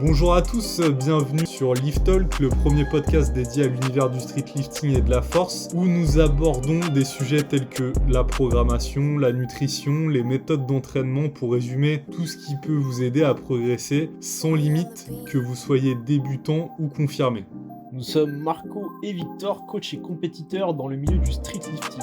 Bonjour à tous, bienvenue sur Lift Talk, le premier podcast dédié à l'univers du street lifting et de la force, où nous abordons des sujets tels que la programmation, la nutrition, les méthodes d'entraînement pour résumer tout ce qui peut vous aider à progresser sans limite, que vous soyez débutant ou confirmé. Nous sommes Marco et Victor, coach et compétiteurs dans le milieu du street lifting.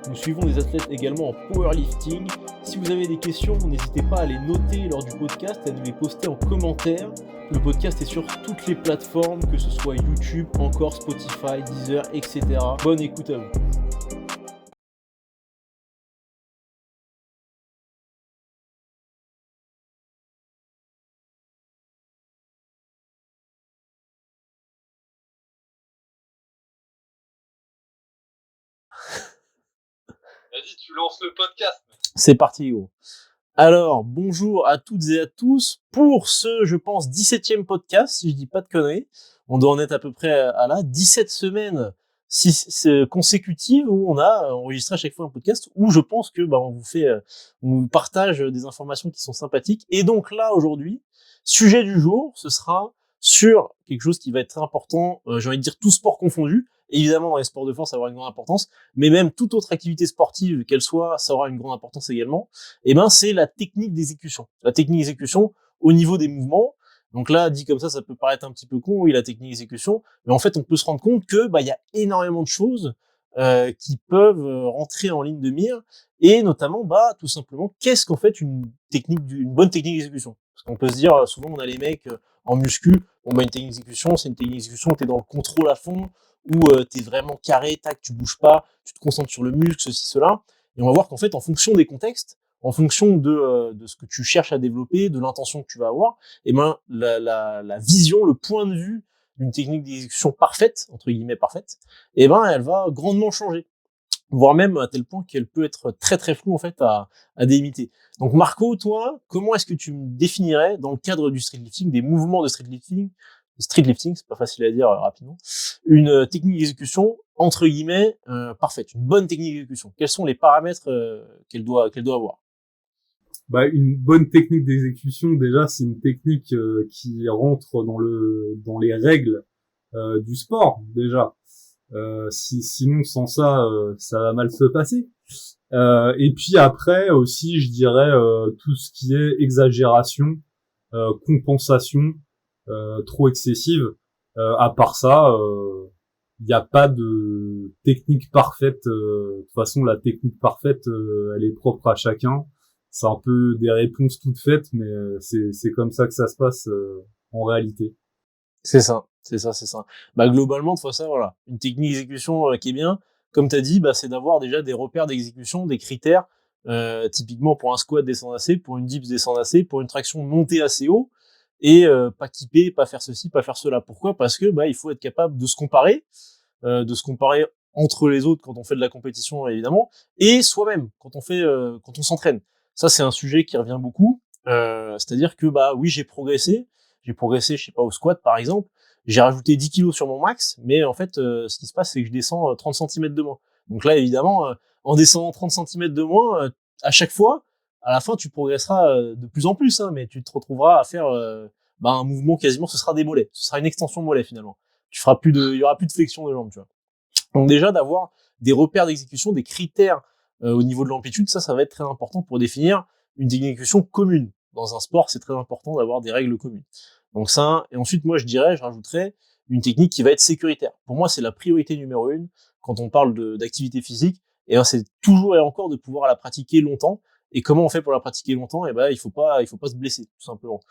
Nous suivons des athlètes également en powerlifting. Si vous avez des questions, n'hésitez pas à les noter lors du podcast et à nous les poster en commentaire. Le podcast est sur toutes les plateformes, que ce soit YouTube, encore Spotify, Deezer, etc. Bonne écoute à vous. Vas-y, tu lances le podcast. C'est parti, gros. Alors, bonjour à toutes et à tous pour ce, je pense, 17e podcast, si je dis pas de conneries. On doit en être à peu près à là, 17 semaines consécutives où on a enregistré à chaque fois un podcast où je pense que on vous partage des informations qui sont sympathiques. Et donc là, aujourd'hui, sujet du jour, ce sera sur quelque chose qui va être très important, j'ai envie de dire tout sport confondu. Évidemment, dans les sports de force, ça aura une grande importance, mais même toute autre activité sportive, qu'elle soit, ça aura une grande importance également. C'est la technique d'exécution. La technique d'exécution au niveau des mouvements. Donc là, dit comme ça peut paraître un petit peu con, oui, la technique d'exécution, mais en fait, on peut se rendre compte que il y a énormément de choses qui peuvent rentrer en ligne de mire, et notamment, tout simplement, qu'est-ce qu'en fait une bonne technique d'exécution. Parce qu'on peut se dire, souvent, on a les mecs en muscu, une technique d'exécution, c'est une technique d'exécution où t'es dans le contrôle à fond, où t'es vraiment carré, tac, tu bouges pas, tu te concentres sur le muscle, ceci, cela. Et on va voir qu'en fait, en fonction des contextes, en fonction de ce que tu cherches à développer, de l'intention que tu vas avoir, la vision, le point de vue d'une technique d'exécution parfaite, entre guillemets parfaite, elle va grandement changer. Voire même à tel point qu'elle peut être très très floue en fait à délimiter. Donc Marco, toi, comment est-ce que tu me définirais dans le cadre du street lifting, des mouvements de street lifting, c'est pas facile à dire rapidement, une technique d'exécution entre guillemets parfaite, une bonne technique d'exécution. Quels sont les paramètres qu'elle doit avoir? Une bonne technique d'exécution, déjà, c'est une technique qui rentre dans les règles du sport, déjà. Sinon, sans ça, ça va mal se passer. Et puis après aussi, je dirais tout ce qui est exagération, compensation trop excessive. À part ça, il n'y a pas de technique parfaite. De toute façon, la technique parfaite, elle est propre à chacun. C'est un peu des réponses toutes faites, mais c'est comme ça que ça se passe en réalité. C'est ça. Globalement, de toute façon, voilà, une technique d'exécution qui est bien, comme tu as dit, c'est d'avoir déjà des repères d'exécution, des critères, typiquement pour un squat descendre assez, pour une dips descendre assez, pour une traction monter assez haut, et pas kipper, pas faire ceci, pas faire cela. Pourquoi ? Parce que il faut être capable de se comparer entre les autres quand on fait de la compétition évidemment, et soi-même quand on s'entraîne. Ça, c'est un sujet qui revient beaucoup. C'est-à-dire que oui, j'ai progressé, je sais pas, au squat par exemple, j'ai rajouté 10 kilos sur mon max, mais en fait, ce qui se passe, c'est que je descends 30 cm de moins. Donc là, évidemment, en descendant 30 cm de moins, à chaque fois, à la fin, tu progresseras de plus en plus, mais tu te retrouveras à faire un mouvement quasiment, ce sera des mollets, ce sera une extension mollet finalement. Il y aura plus de flexion de jambes, tu vois. Donc déjà, d'avoir des repères d'exécution, des critères au niveau de l'amplitude, ça va être très important pour définir une exécution commune. Dans un sport, c'est très important d'avoir des règles communes. Donc ça, et ensuite, moi, je rajouterais une technique qui va être sécuritaire. Pour moi, c'est la priorité numéro 1 quand on parle d'activité physique. Et c'est toujours et encore de pouvoir la pratiquer longtemps. Et comment on fait pour la pratiquer longtemps ? Il faut pas se blesser, tout simplement.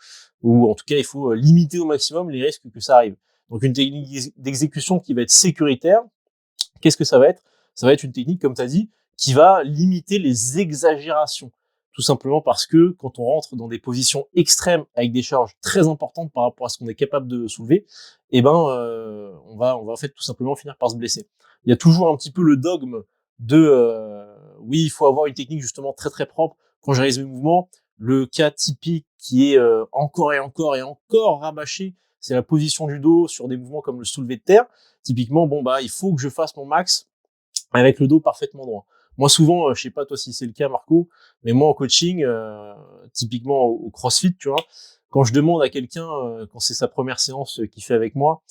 Ou en tout cas, il faut limiter au maximum les risques que ça arrive. Donc une technique d'exécution qui va être sécuritaire, qu'est-ce que ça va être ? Ça va être une technique, comme tu as dit, qui va limiter les exagérations. Tout simplement parce que quand on rentre dans des positions extrêmes avec des charges très importantes par rapport à ce qu'on est capable de soulever, on va en fait tout simplement finir par se blesser. Il y a toujours un petit peu le dogme de oui, il faut avoir une technique justement très très propre quand je réalise mes mouvements. Le cas typique qui est encore et encore et encore rabâché, c'est la position du dos sur des mouvements comme le soulevé de terre. Typiquement, il faut que je fasse mon max avec le dos parfaitement droit. Moi, souvent, je sais pas toi si c'est le cas, Marco, mais moi en coaching, typiquement au CrossFit, tu vois, quand je demande à quelqu'un, quand c'est sa première séance qu'il fait avec moi,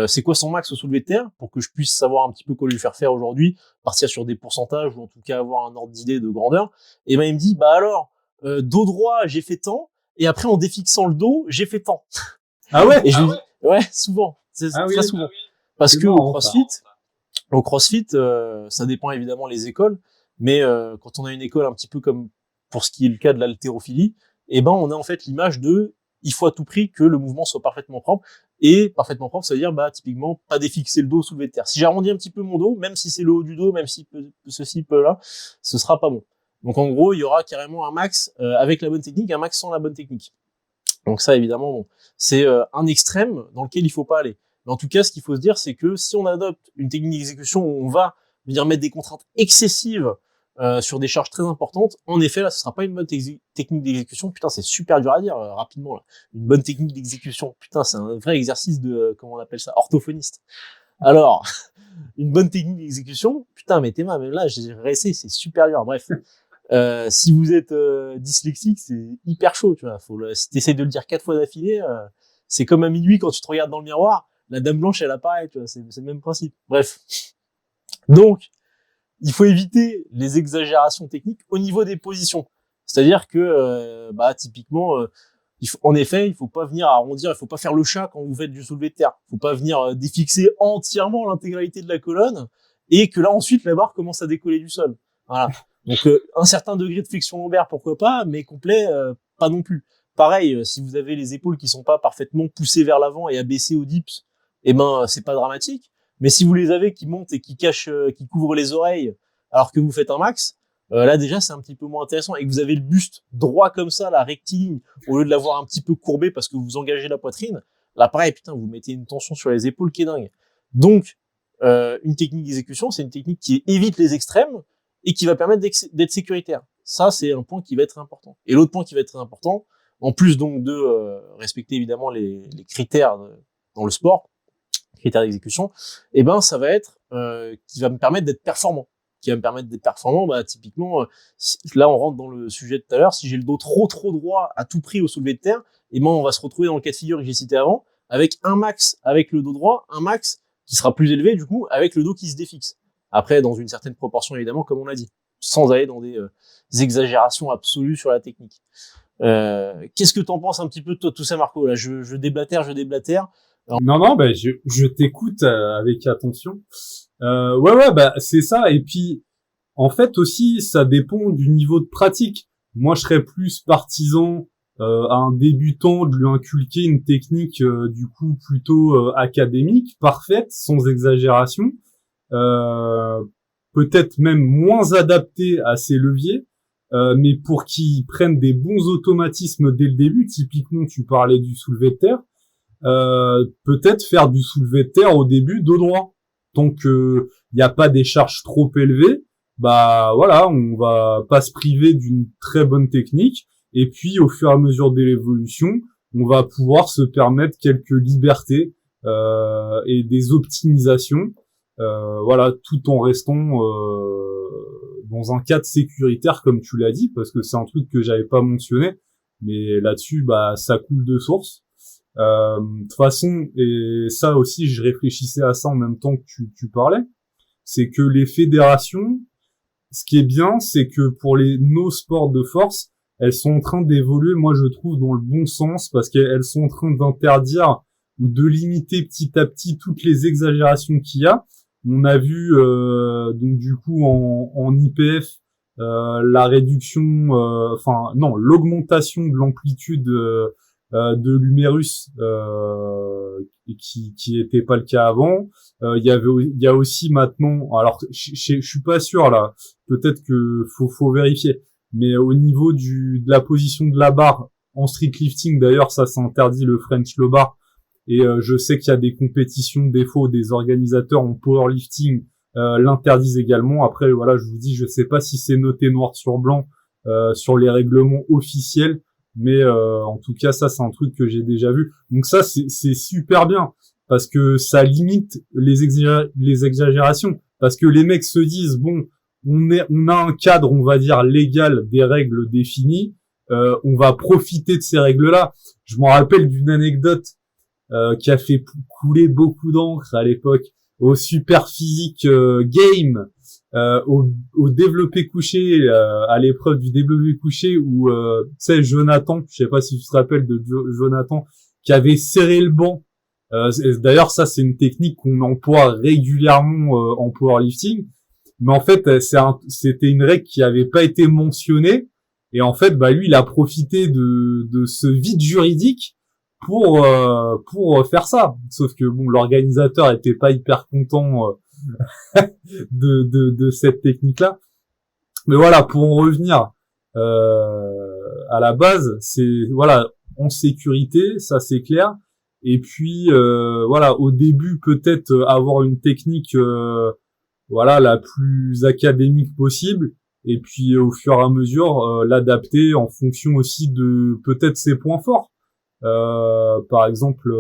c'est quoi son max au soulevé de terre pour que je puisse savoir un petit peu quoi lui faire faire aujourd'hui, partir sur des pourcentages ou en tout cas avoir un ordre d'idée de grandeur. Et ben il me dit bah alors dos droit j'ai fait tant et après en défixant le dos j'ai fait tant. Ah ouais? Et je lui dis ouais souvent, c'est très Oui. souvent parce C'est que marrant, ça. au CrossFit ça dépend évidemment les écoles, mais quand on a une école un petit peu comme pour ce qui est le cas de l'haltérophilie, et ben on a en fait l'image de il faut à tout prix que le mouvement soit parfaitement propre. Et parfaitement propre, ça veut dire bah typiquement pas défixer le dos soulevé de terre. Si j'arrondis un petit peu mon dos, même si c'est le haut du dos, même si ceci peut là, ce sera pas bon. Donc en gros, il y aura carrément un max avec la bonne technique, un max sans la bonne technique. Donc ça évidemment, bon, c'est un extrême dans lequel il faut pas aller. Mais en tout cas, ce qu'il faut se dire, c'est que si on adopte une technique d'exécution où on va venir mettre des contraintes excessives sur des charges très importantes, en effet, là, ce sera pas une bonne technique d'exécution. Putain, c'est super dur à dire rapidement. Là. Une bonne technique d'exécution, putain, c'est un vrai exercice de, comment on appelle ça, orthophoniste. Alors, une bonne technique d'exécution, putain, mais Théma, même là, j'ai réessayé, c'est super dur. Bref, si vous êtes dyslexique, c'est hyper chaud, tu vois. Si t'essayes de le dire 4 fois d'affilée, c'est comme à minuit quand tu te regardes dans le miroir, la dame blanche, elle apparaît, tu vois. C'est le même principe. Bref. Donc, il faut éviter les exagérations techniques au niveau des positions. C'est-à-dire que, typiquement, en effet, il faut pas venir arrondir, il faut pas faire le chat quand vous faites du soulevé de terre. Il faut pas venir défixer entièrement l'intégralité de la colonne et que là ensuite la barre commence à décoller du sol. Voilà. Donc un certain degré de flexion lombaire pourquoi pas, mais complet pas non plus. Pareil, si vous avez les épaules qui sont pas parfaitement poussées vers l'avant et abaissées au dips, eh ben c'est pas dramatique. Mais si vous les avez qui montent et qui cachent, qui couvrent les oreilles alors que vous faites un max, là déjà c'est un petit peu moins intéressant et que vous avez le buste droit comme ça, la rectiligne, au lieu de l'avoir un petit peu courbé parce que vous engagez la poitrine, là pareil, putain, vous mettez une tension sur les épaules qui est dingue. Donc, une technique d'exécution, c'est une technique qui évite les extrêmes et qui va permettre d'être sécuritaire. Ça, c'est un point qui va être très important. Et l'autre point qui va être très important, en plus donc de respecter évidemment les critères dans le sport, critères d'exécution, eh ben ça va être qui va me permettre d'être performant. Qui va me permettre d'être performant, bah typiquement, là on rentre dans le sujet de tout à l'heure, si j'ai le dos trop droit à tout prix au soulevé de terre, et ben on va se retrouver dans le cas de figure que j'ai cité avant, avec un max avec le dos droit, un max qui sera plus élevé du coup avec le dos qui se défixe. Après dans une certaine proportion évidemment comme on l'a dit, sans aller dans des exagérations absolues sur la technique. Qu'est-ce que t'en penses un petit peu de toi tout ça Marco? Là je déblatère. Alors, Non, bah, je t'écoute avec attention. Ouais, bah, c'est ça. Et puis, en fait aussi, ça dépend du niveau de pratique. Moi, je serais plus partisan à un débutant de lui inculquer une technique du coup plutôt académique, parfaite, sans exagération, euh, peut-être même moins adaptée à ses leviers, mais pour qu'il prenne des bons automatismes dès le début. Typiquement, tu parlais du soulevé de terre. Peut-être faire du soulevé de terre au début dos droit. Tant que il n'y a pas des charges trop élevées, bah voilà, on va pas se priver d'une très bonne technique. Et puis au fur et à mesure de l'évolution, on va pouvoir se permettre quelques libertés et des optimisations, voilà, tout en restant dans un cadre sécuritaire comme tu l'as dit, parce que c'est un truc que j'avais pas mentionné, mais là-dessus, bah ça coule de source. De toute façon, et ça aussi, je réfléchissais à ça en même temps que tu parlais, c'est que les fédérations, ce qui est bien, c'est que pour nos sports de force, elles sont en train d'évoluer, moi je trouve, dans le bon sens, parce qu'elles sont en train d'interdire ou de limiter petit à petit toutes les exagérations qu'il y a. On a vu donc du coup en IPF la réduction, l'augmentation de l'amplitude de l'humérus qui était pas le cas avant. Il y a aussi maintenant, alors je suis pas sûr là, peut-être que faut vérifier, mais au niveau de la position de la barre en street lifting, d'ailleurs ça s'interdit le French low bar, et je sais qu'il y a des compétitions, des fois des organisateurs en powerlifting l'interdisent également. Après voilà, je vous dis, je sais pas si c'est noté noir sur blanc sur les règlements officiels, mais en tout cas ça c'est un truc que j'ai déjà vu. Donc ça c'est super bien parce que ça limite les exagérations, parce que les mecs se disent bon, on a un cadre, on va dire légal, des règles définies. On va profiter de ces règles-là. Je m'en rappelle d'une anecdote qui a fait couler beaucoup d'encre à l'époque au Super Physique Game, au développé couché, à l'épreuve du développé couché où tu sais Jonathan, je sais pas si tu te rappelles de Jonathan, qui avait serré le banc. D'ailleurs ça c'est une technique qu'on emploie régulièrement en powerlifting, mais en fait c'était une règle qui avait pas été mentionnée, et en fait bah lui il a profité de ce vide juridique pour faire ça. Sauf que bon, l'organisateur était pas hyper content de cette technique-là. Mais voilà, pour en revenir à la base, c'est voilà, en sécurité, ça c'est clair. Et puis voilà, au début peut-être avoir une technique voilà la plus académique possible. Et puis au fur et à mesure l'adapter en fonction aussi de peut-être ses points forts. Par exemple,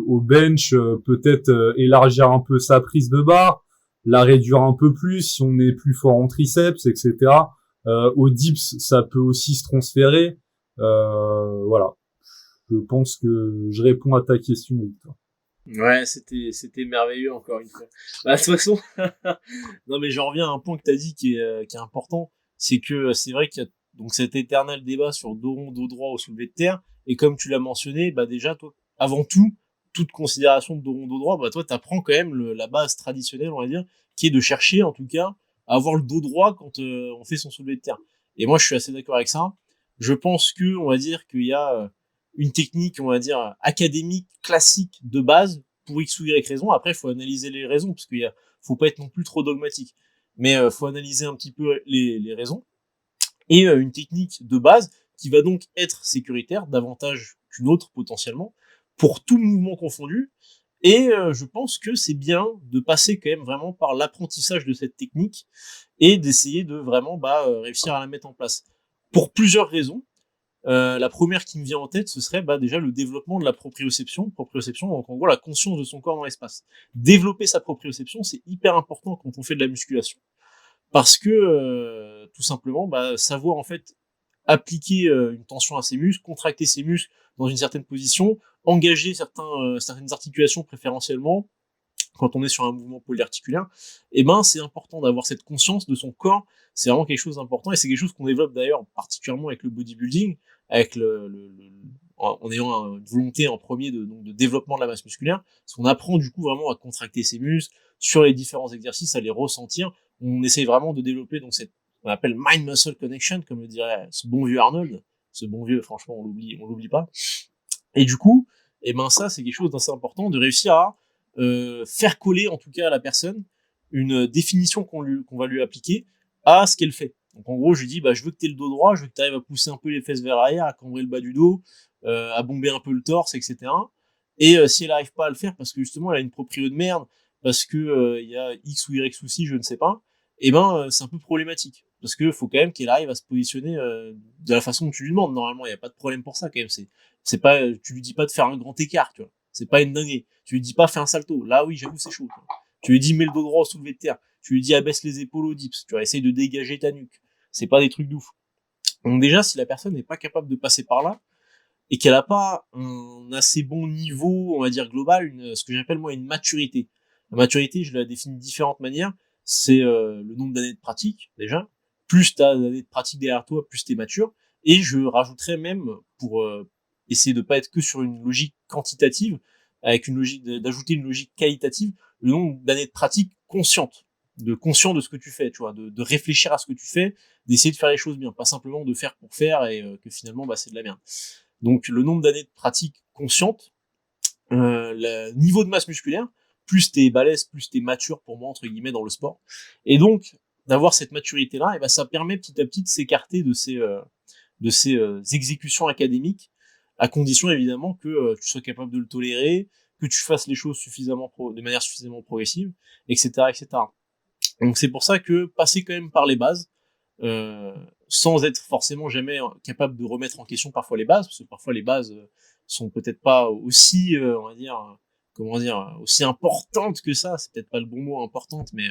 au bench, peut-être élargir un peu sa prise de barre, la réduire un peu plus si on est plus fort en triceps, etc. Au dips, ça peut aussi se transférer. Voilà. Je pense que je réponds à ta question, Victor. Ouais, c'était merveilleux encore une fois. Bah, de toute façon, non mais j'en reviens à un point que t'as dit qui est important, c'est que c'est vrai qu'il y a donc cet éternel débat sur dos rond, dos droit au soulevé de terre, et comme tu l'as mentionné, bah déjà toi, avant tout, toute considération de dos rond, dos droit, bah toi t'apprends quand même la base traditionnelle, on va dire, qui est de chercher en tout cas à avoir le dos droit quand on fait son soulevé de terre. Et moi je suis assez d'accord avec ça. Je pense que on va dire qu'il y a une technique, on va dire, académique, classique, de base, pour X ou Y raison. Après, il faut analyser les raisons, parce qu'il faut pas être non plus trop dogmatique. Mais faut analyser un petit peu les raisons. Et une technique de base qui va donc être sécuritaire, davantage qu'une autre potentiellement, pour tout mouvement confondu. Et je pense que c'est bien de passer quand même vraiment par l'apprentissage de cette technique et d'essayer de vraiment réussir à la mettre en place. Pour plusieurs raisons. La première qui me vient en tête, ce serait déjà le développement de la proprioception. Proprioception, donc en gros la conscience de son corps dans l'espace. Développer sa proprioception, c'est hyper important quand on fait de la musculation, parce que tout simplement, savoir en fait appliquer une tension à ses muscles, contracter ses muscles dans une certaine position, engager certaines articulations préférentiellement, quand on est sur un mouvement polyarticulaire, c'est important d'avoir cette conscience de son corps. C'est vraiment quelque chose d'important, et c'est quelque chose qu'on développe d'ailleurs particulièrement avec le bodybuilding, avec en ayant une volonté en premier de développement de la masse musculaire, parce qu'on apprend du coup vraiment à contracter ses muscles sur les différents exercices, à les ressentir. On essaye vraiment de développer donc cette qu'on appelle mind-muscle connection, comme le dirait ce bon vieux Arnold. Ce bon vieux, franchement, on l'oublie pas. Et du coup, ça c'est quelque chose d'assez important, de réussir à faire coller en tout cas à la personne une définition qu'on va lui appliquer à ce qu'elle fait. Donc en gros, je lui dis, je veux que tu aies le dos droit, je veux que tu arrives à pousser un peu les fesses vers l'arrière, à cambrer le bas du dos, à bomber un peu le torse, etc. Et si elle n'arrive pas à le faire parce que justement elle a une proprio de merde, parce que il y a X ou Y souci, je ne sais pas, c'est un peu problématique. Parce que faut quand même qu'elle arrive à se positionner de la façon que tu lui demandes. Normalement, il n'y a pas de problème pour ça quand même. C'est pas, tu lui dis pas de faire un grand écart, tu vois. C'est pas une dinguerie. Tu lui dis pas fais un salto. Là, oui, j'avoue, c'est chaud. Tu vois. Tu lui dis mets le dos droit au soulevé de terre. Tu lui dis abaisse les épaules au dips. Tu vas essayer de dégager ta nuque. C'est pas des trucs d'ouf. Donc déjà, si la personne n'est pas capable de passer par là, et qu'elle a pas un assez bon niveau, on va dire global, ce que j'appelle moi une maturité. La maturité, je la définis de différentes manières. C'est le nombre d'années de pratique, déjà. Plus t'as d'années de pratique derrière toi, plus t'es mature. Et je rajouterais même, pour essayer de pas être que sur une logique quantitative, avec une logique d'ajouter une logique qualitative, le nombre d'années de pratique consciente, conscient de ce que tu fais, tu vois, de réfléchir à ce que tu fais, d'essayer de faire les choses bien, pas simplement de faire pour faire et que finalement c'est de la merde. Donc le nombre d'années de pratique consciente, le niveau de masse musculaire, plus t'es balèze, plus t'es mature pour moi entre guillemets dans le sport. Et donc d'avoir cette maturité là, ça permet petit à petit de s'écarter de ces exécutions académiques, à condition évidemment que tu sois capable de le tolérer, que tu fasses les choses de manière suffisamment progressive, etc., etc. Donc c'est pour ça que passer quand même par les bases, sans être forcément jamais capable de remettre en question parfois les bases, parce que parfois les bases sont peut-être pas aussi, on va dire, comment dire, aussi importantes que ça. C'est peut-être pas le bon mot importante, mais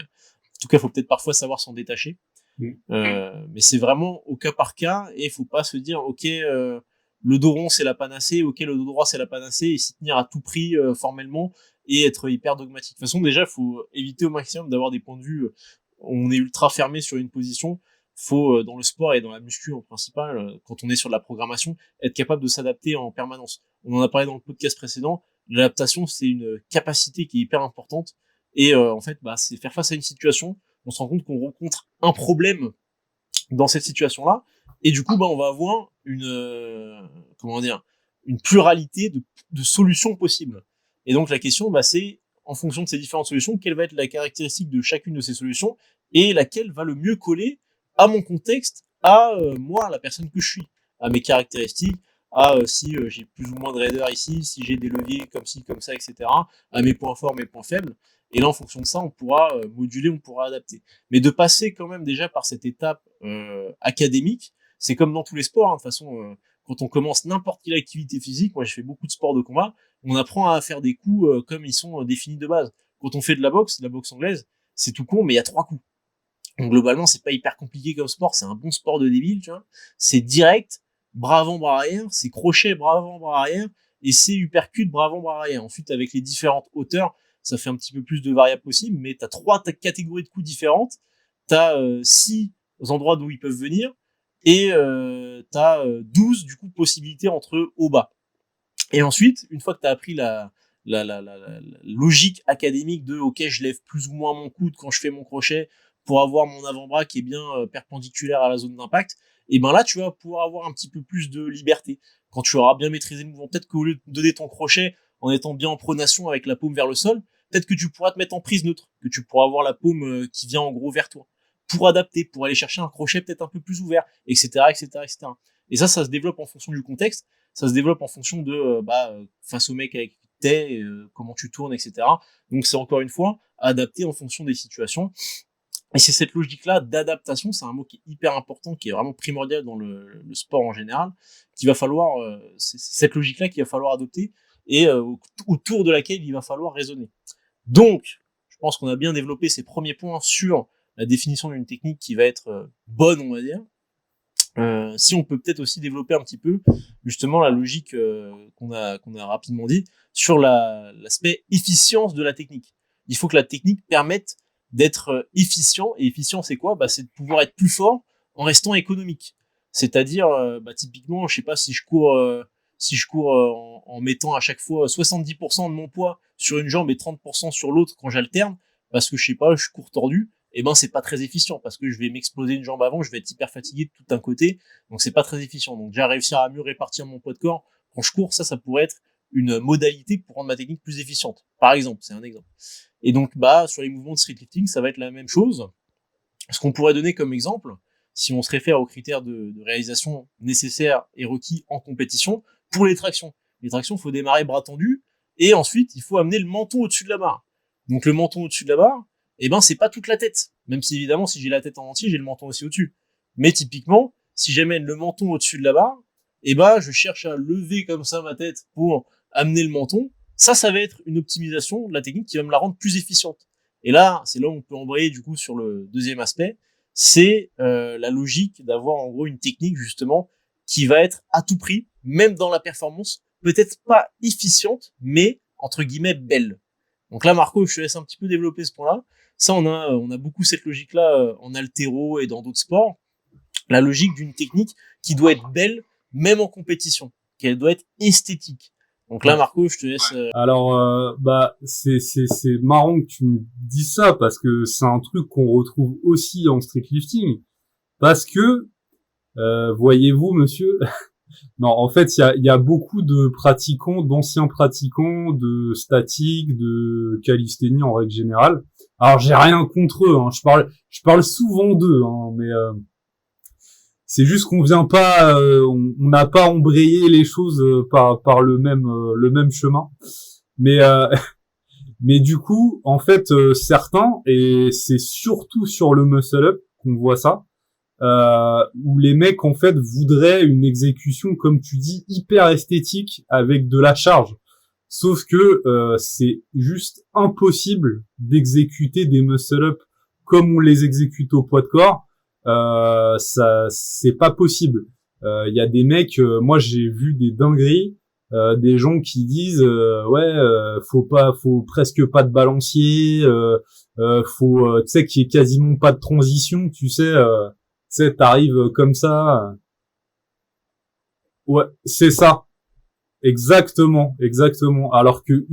tout cas, il faut peut-être parfois savoir s'en détacher. Mais c'est vraiment au cas par cas et il faut pas se dire ok le dos rond c'est la panacée, ok le dos droit c'est la panacée et s'y tenir à tout prix formellement et être hyper dogmatique. De toute façon déjà il faut éviter au maximum d'avoir des points de vue on est ultra fermé sur une position. Faut dans le sport et dans la muscu en principal quand on est sur de la programmation être capable de s'adapter en permanence. On en a parlé dans le podcast précédent, l'adaptation c'est une capacité qui est hyper importante et en fait bah c'est faire face à une situation, on se rend compte qu'on rencontre un problème dans cette situation-là, et du coup, bah, on va avoir une pluralité de solutions possibles. Et donc, la question, bah, c'est, en fonction de ces différentes solutions, quelle va être la caractéristique de chacune de ces solutions, et laquelle va le mieux coller à mon contexte, à moi, la personne que je suis, à mes caractéristiques, à si j'ai plus ou moins de raideur ici, si j'ai des leviers comme ci, comme ça, etc., à mes points forts, mes points faibles. Et là, en fonction de ça, on pourra moduler, on pourra adapter. Mais de passer quand même déjà par cette étape académique, c'est comme dans tous les sports. Hein, de toute façon, quand on commence n'importe quelle activité physique, moi je fais beaucoup de sports de combat, on apprend à faire des coups comme ils sont définis de base. Quand on fait de la boxe anglaise, c'est tout con, mais il y a 3 coups. Donc globalement, c'est pas hyper compliqué comme sport, c'est un bon sport de débile, tu vois. C'est direct, bras avant, bras arrière, c'est crochet, bras avant, bras arrière, et c'est uppercut, bras avant, bras arrière. Ensuite, avec les différentes hauteurs, ça fait un petit peu plus de variables possibles, mais t'as 3 catégories de coups différentes, t'as 6 endroits d'où ils peuvent venir, et t'as 12 du coup possibilités entre haut bas. Et ensuite, une fois que t'as appris la logique académique de ok, je lève plus ou moins mon coude quand je fais mon crochet pour avoir mon avant-bras qui est bien perpendiculaire à la zone d'impact, et ben là tu vas pouvoir avoir un petit peu plus de liberté quand tu auras bien maîtrisé le mouvement. Peut-être qu'au lieu de donner ton crochet en étant bien en pronation avec la paume vers le sol, peut-être que tu pourras te mettre en prise neutre, que tu pourras avoir la paume qui vient en gros vers toi, pour adapter, pour aller chercher un crochet peut-être un peu plus ouvert, etc., etc., etc. Et ça se développe en fonction du contexte, ça se développe en fonction de face au mec avec qui t'es, comment tu tournes, etc. Donc c'est encore une fois adapté en fonction des situations. Et c'est cette logique-là d'adaptation, c'est un mot qui est hyper important, qui est vraiment primordial dans le sport en général, qu'il va falloir, c'est cette logique-là qu'il va falloir adopter et autour de laquelle il va falloir raisonner. Donc, je pense qu'on a bien développé ces premiers points sur la définition d'une technique qui va être bonne, on va dire. Si on peut peut-être aussi développer un petit peu justement la logique qu'on a rapidement dit sur l'aspect efficience de la technique. Il faut que la technique permette d'être efficient, et efficient c'est quoi ? Bah, c'est de pouvoir être plus fort en restant économique. C'est-à-dire typiquement, je sais pas si je cours en mettant à chaque fois 70% de mon poids sur une jambe et 30% sur l'autre quand j'alterne parce que je sais pas, je cours tordu, et ben c'est pas très efficient parce que je vais m'exploser une jambe avant, je vais être hyper fatigué de tout un côté, donc c'est pas très efficient. Donc déjà réussir à mieux répartir mon poids de corps quand je cours, ça pourrait être une modalité pour rendre ma technique plus efficiente. Par exemple, c'est un exemple. Et donc sur les mouvements de street lifting, ça va être la même chose. Ce qu'on pourrait donner comme exemple, si on se réfère aux critères de réalisation nécessaires et requis en compétition, pour les tractions. Les tractions, il faut démarrer bras tendus, et ensuite il faut amener le menton au-dessus de la barre. Donc le menton au-dessus de la barre, c'est pas toute la tête. Même si évidemment, si j'ai la tête en entier, j'ai le menton aussi au-dessus. Mais typiquement, si j'amène le menton au-dessus de la barre, je cherche à lever comme ça ma tête pour amener le menton. Ça va être une optimisation de la technique qui va me la rendre plus efficiente. Et là, c'est là où on peut embrayer du coup sur le deuxième aspect, c'est la logique d'avoir en gros une technique justement qui va être à tout prix, même dans la performance, peut-être pas efficiente, mais entre guillemets belle. Donc là, Marco, je te laisse un petit peu développer ce point-là. Ça, on a beaucoup cette logique-là en haltéro et dans d'autres sports. La logique d'une technique qui doit être belle, même en compétition, qu'elle doit être esthétique. Donc là, Marco, je te laisse. Alors, c'est marrant que tu me dises ça parce que c'est un truc qu'on retrouve aussi en street lifting. Parce que, voyez-vous, monsieur, non, en fait, il y a beaucoup de pratiquants, d'anciens pratiquants de statique, de calisthénie en règle générale. Alors, j'ai rien contre eux, hein. Je parle souvent d'eux, hein, mais c'est juste qu'on vient pas, on n'a pas embrayé les choses par le même chemin. Mais mais du coup, en fait, certains, et c'est surtout sur le muscle up qu'on voit ça, où les mecs en fait voudraient une exécution, comme tu dis, hyper esthétique avec de la charge. Sauf que c'est juste impossible d'exécuter des muscle up comme on les exécute au poids de corps, ça, c'est pas possible. Il y a des mecs, moi j'ai vu des dingueries, des gens qui disent faut presque pas de balancier, faut tu sais qu'il y ait quasiment pas de transition, tu sais t'arrives comme ça. Ouais, c'est ça. Exactement. Alors que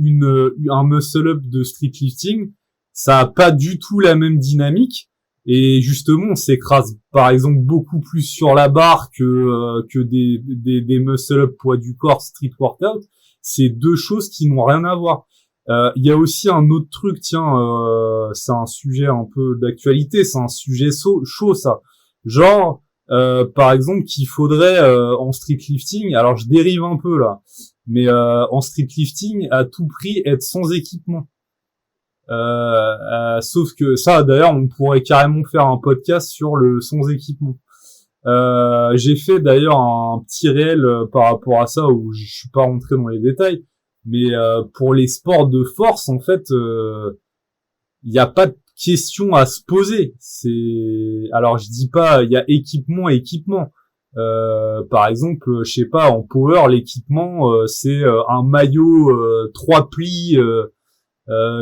un muscle up de street lifting, ça a pas du tout la même dynamique. Et justement, on s'écrase, par exemple, beaucoup plus sur la barre que des muscle up poids du corps street workout. C'est deux choses qui n'ont rien à voir. Il y a aussi un autre truc, tiens, c'est un sujet un peu d'actualité, c'est un sujet chaud, ça. Genre, par exemple, qu'il faudrait en street lifting, alors je dérive un peu là, mais en street lifting, à tout prix, être sans équipement. Sauf que ça, d'ailleurs, on pourrait carrément faire un podcast sur le sans équipement. J'ai fait d'ailleurs un petit réel par rapport à ça où je suis pas rentré dans les détails, mais pour les sports de force, en fait, il n'y a pas de question à se poser. Alors je dis pas, il y a équipement. Par exemple, je sais pas, en power, l'équipement, c'est un maillot 3 plis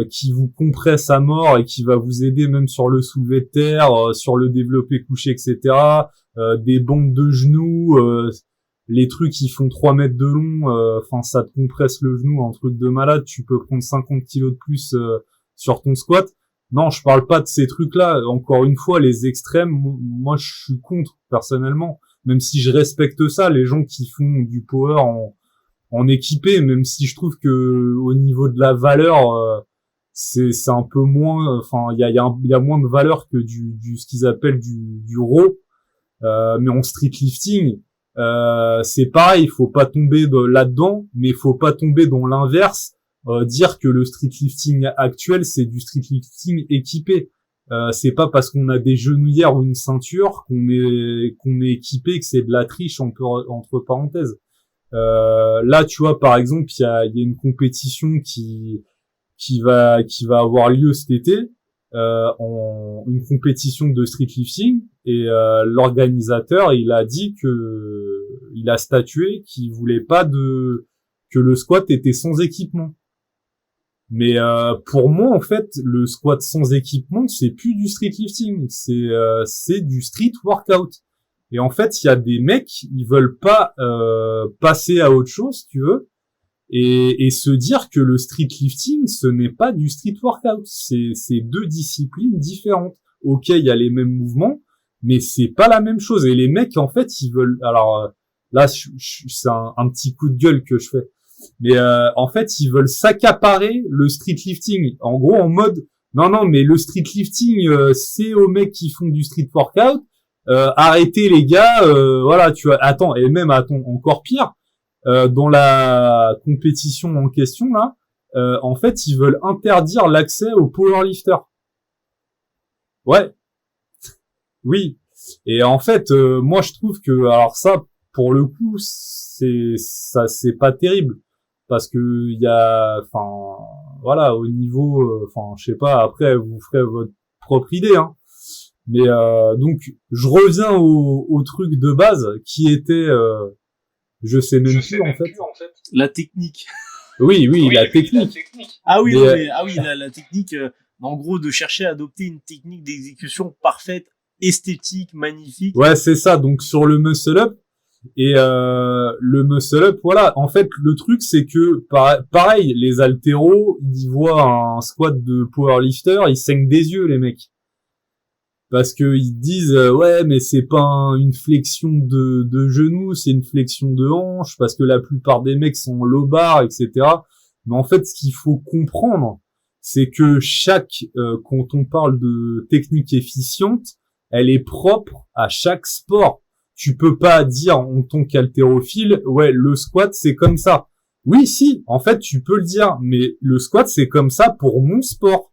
qui vous compresse à mort et qui va vous aider même sur le soulevé de terre, sur le développé couché, etc. Des bandes de genoux, les trucs qui font 3 mètres de long, enfin ça te compresse le genou, un truc de malade, tu peux prendre 50 kilos de plus sur ton squat. Non, je parle pas de ces trucs-là. Encore une fois, les extrêmes, moi je suis contre personnellement, même si je respecte ça, les gens qui font du power en équipé, même si je trouve que au niveau de la valeur, c'est un peu moins, enfin il y a moins de valeur que du ce qu'ils appellent du raw. Mais en street lifting, c'est pareil, il faut pas tomber là-dedans, mais il faut pas tomber dans l'inverse, dire que le street lifting actuel c'est du street lifting équipé. C'est pas parce qu'on a des genouillères ou une ceinture qu'on est équipé que c'est de la triche entre parenthèses. Là, tu vois, par exemple, il y a une compétition qui va avoir lieu cet été, une compétition de street lifting, et l'organisateur, il a statué qu'il voulait pas que le squat était sans équipement. Mais pour moi, en fait, le squat sans équipement, c'est plus du street lifting, c'est du street workout. Et en fait, il y a des mecs, ils veulent pas passer à autre chose, si tu veux, et se dire que le street lifting, ce n'est pas du street workout. C'est deux disciplines différentes. Ok, il y a les mêmes mouvements, mais c'est pas la même chose. Et les mecs, en fait, ils veulent. Alors là, c'est un petit coup de gueule que je fais. Mais en fait, ils veulent s'accaparer le street lifting. En gros, en mode, non, mais le street lifting, c'est aux mecs qui font du street workout. Arrêtez les gars, voilà, tu vois. Attends, encore pire. Dans la compétition en question là, en fait, ils veulent interdire l'accès aux powerlifters. Ouais, oui. Et en fait, moi, je trouve que, alors ça, pour le coup, c'est pas terrible. Parce que il y a, enfin, voilà, au niveau, enfin, je sais pas, après, vous ferez votre propre idée, hein. Mais donc, je reviens au truc de base, qui était, je sais même plus, en fait. La technique. Oui, la technique. Ah oui, la technique, en gros, de chercher à adopter une technique d'exécution parfaite, esthétique, magnifique. Ouais, c'est ça. Donc, sur le muscle up, et le muscle up, voilà. En fait, le truc, c'est que, pareil, les haltéros, ils voient un squat de powerlifter, ils saignent des yeux, les mecs. Parce que ils disent ouais, mais c'est pas une flexion de genou, c'est une flexion de hanche, parce que la plupart des mecs sont en low bar, etc. Mais en fait, ce qu'il faut comprendre, c'est que quand on parle de technique efficiente, elle est propre à chaque sport. Tu peux pas dire en tant qu'haltérophile, ouais, le squat c'est comme ça. Oui, si, en fait, tu peux le dire, mais le squat c'est comme ça pour mon sport.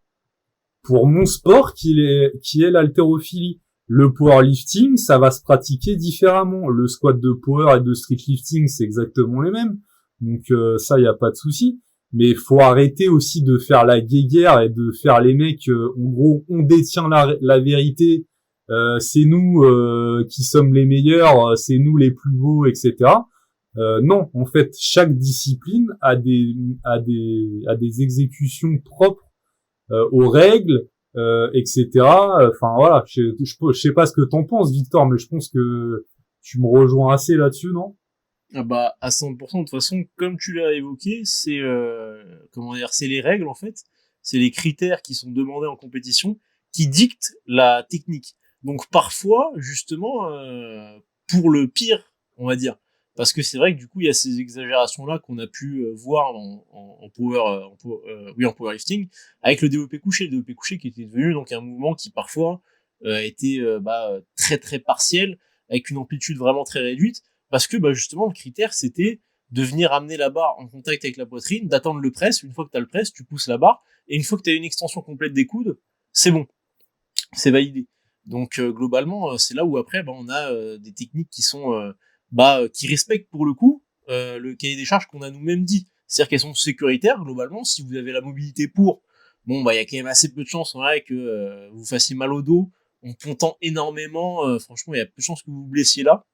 Pour mon sport qui est l'haltérophilie. Le powerlifting, ça va se pratiquer différemment. Le squat de power et de street lifting, c'est exactement les mêmes. Donc ça, y a pas de souci. Mais faut arrêter aussi de faire la guéguerre et de faire les mecs, en gros, on détient la vérité, c'est nous qui sommes les meilleurs, c'est nous les plus beaux, etc. Non, en fait, chaque discipline a des exécutions propres aux règles, etc. Enfin voilà, je sais pas ce que t'en penses, Victor, mais je pense que tu me rejoins assez là-dessus, non? Ah bah, à 100%, de toute façon, comme tu l'as évoqué, c'est, c'est les règles, en fait. C'est les critères qui sont demandés en compétition qui dictent la technique. Donc, parfois, justement, pour le pire, on va dire. Parce que c'est vrai que du coup, il y a ces exagérations-là qu'on a pu voir en powerlifting, avec le développé couché. Le développé couché qui était devenu donc un mouvement qui parfois était très très partiel, avec une amplitude vraiment très réduite. Parce que bah, justement, le critère, c'était de venir amener la barre en contact avec la poitrine, d'attendre le press. Une fois que tu as le press, tu pousses la barre. Et une fois que tu as une extension complète des coudes, c'est bon, c'est validé. Donc globalement, c'est là où après, bah, on a des techniques qui sont qui respectent pour le coup le cahier des charges qu'on a nous-mêmes dit. C'est-à-dire qu'elles sont sécuritaires globalement. Si vous avez la mobilité pour, bon bah il y a quand même assez peu de chances que vous fassiez mal au dos en pontant énormément. Franchement, il y a peu de chances que vous vous blessiez là.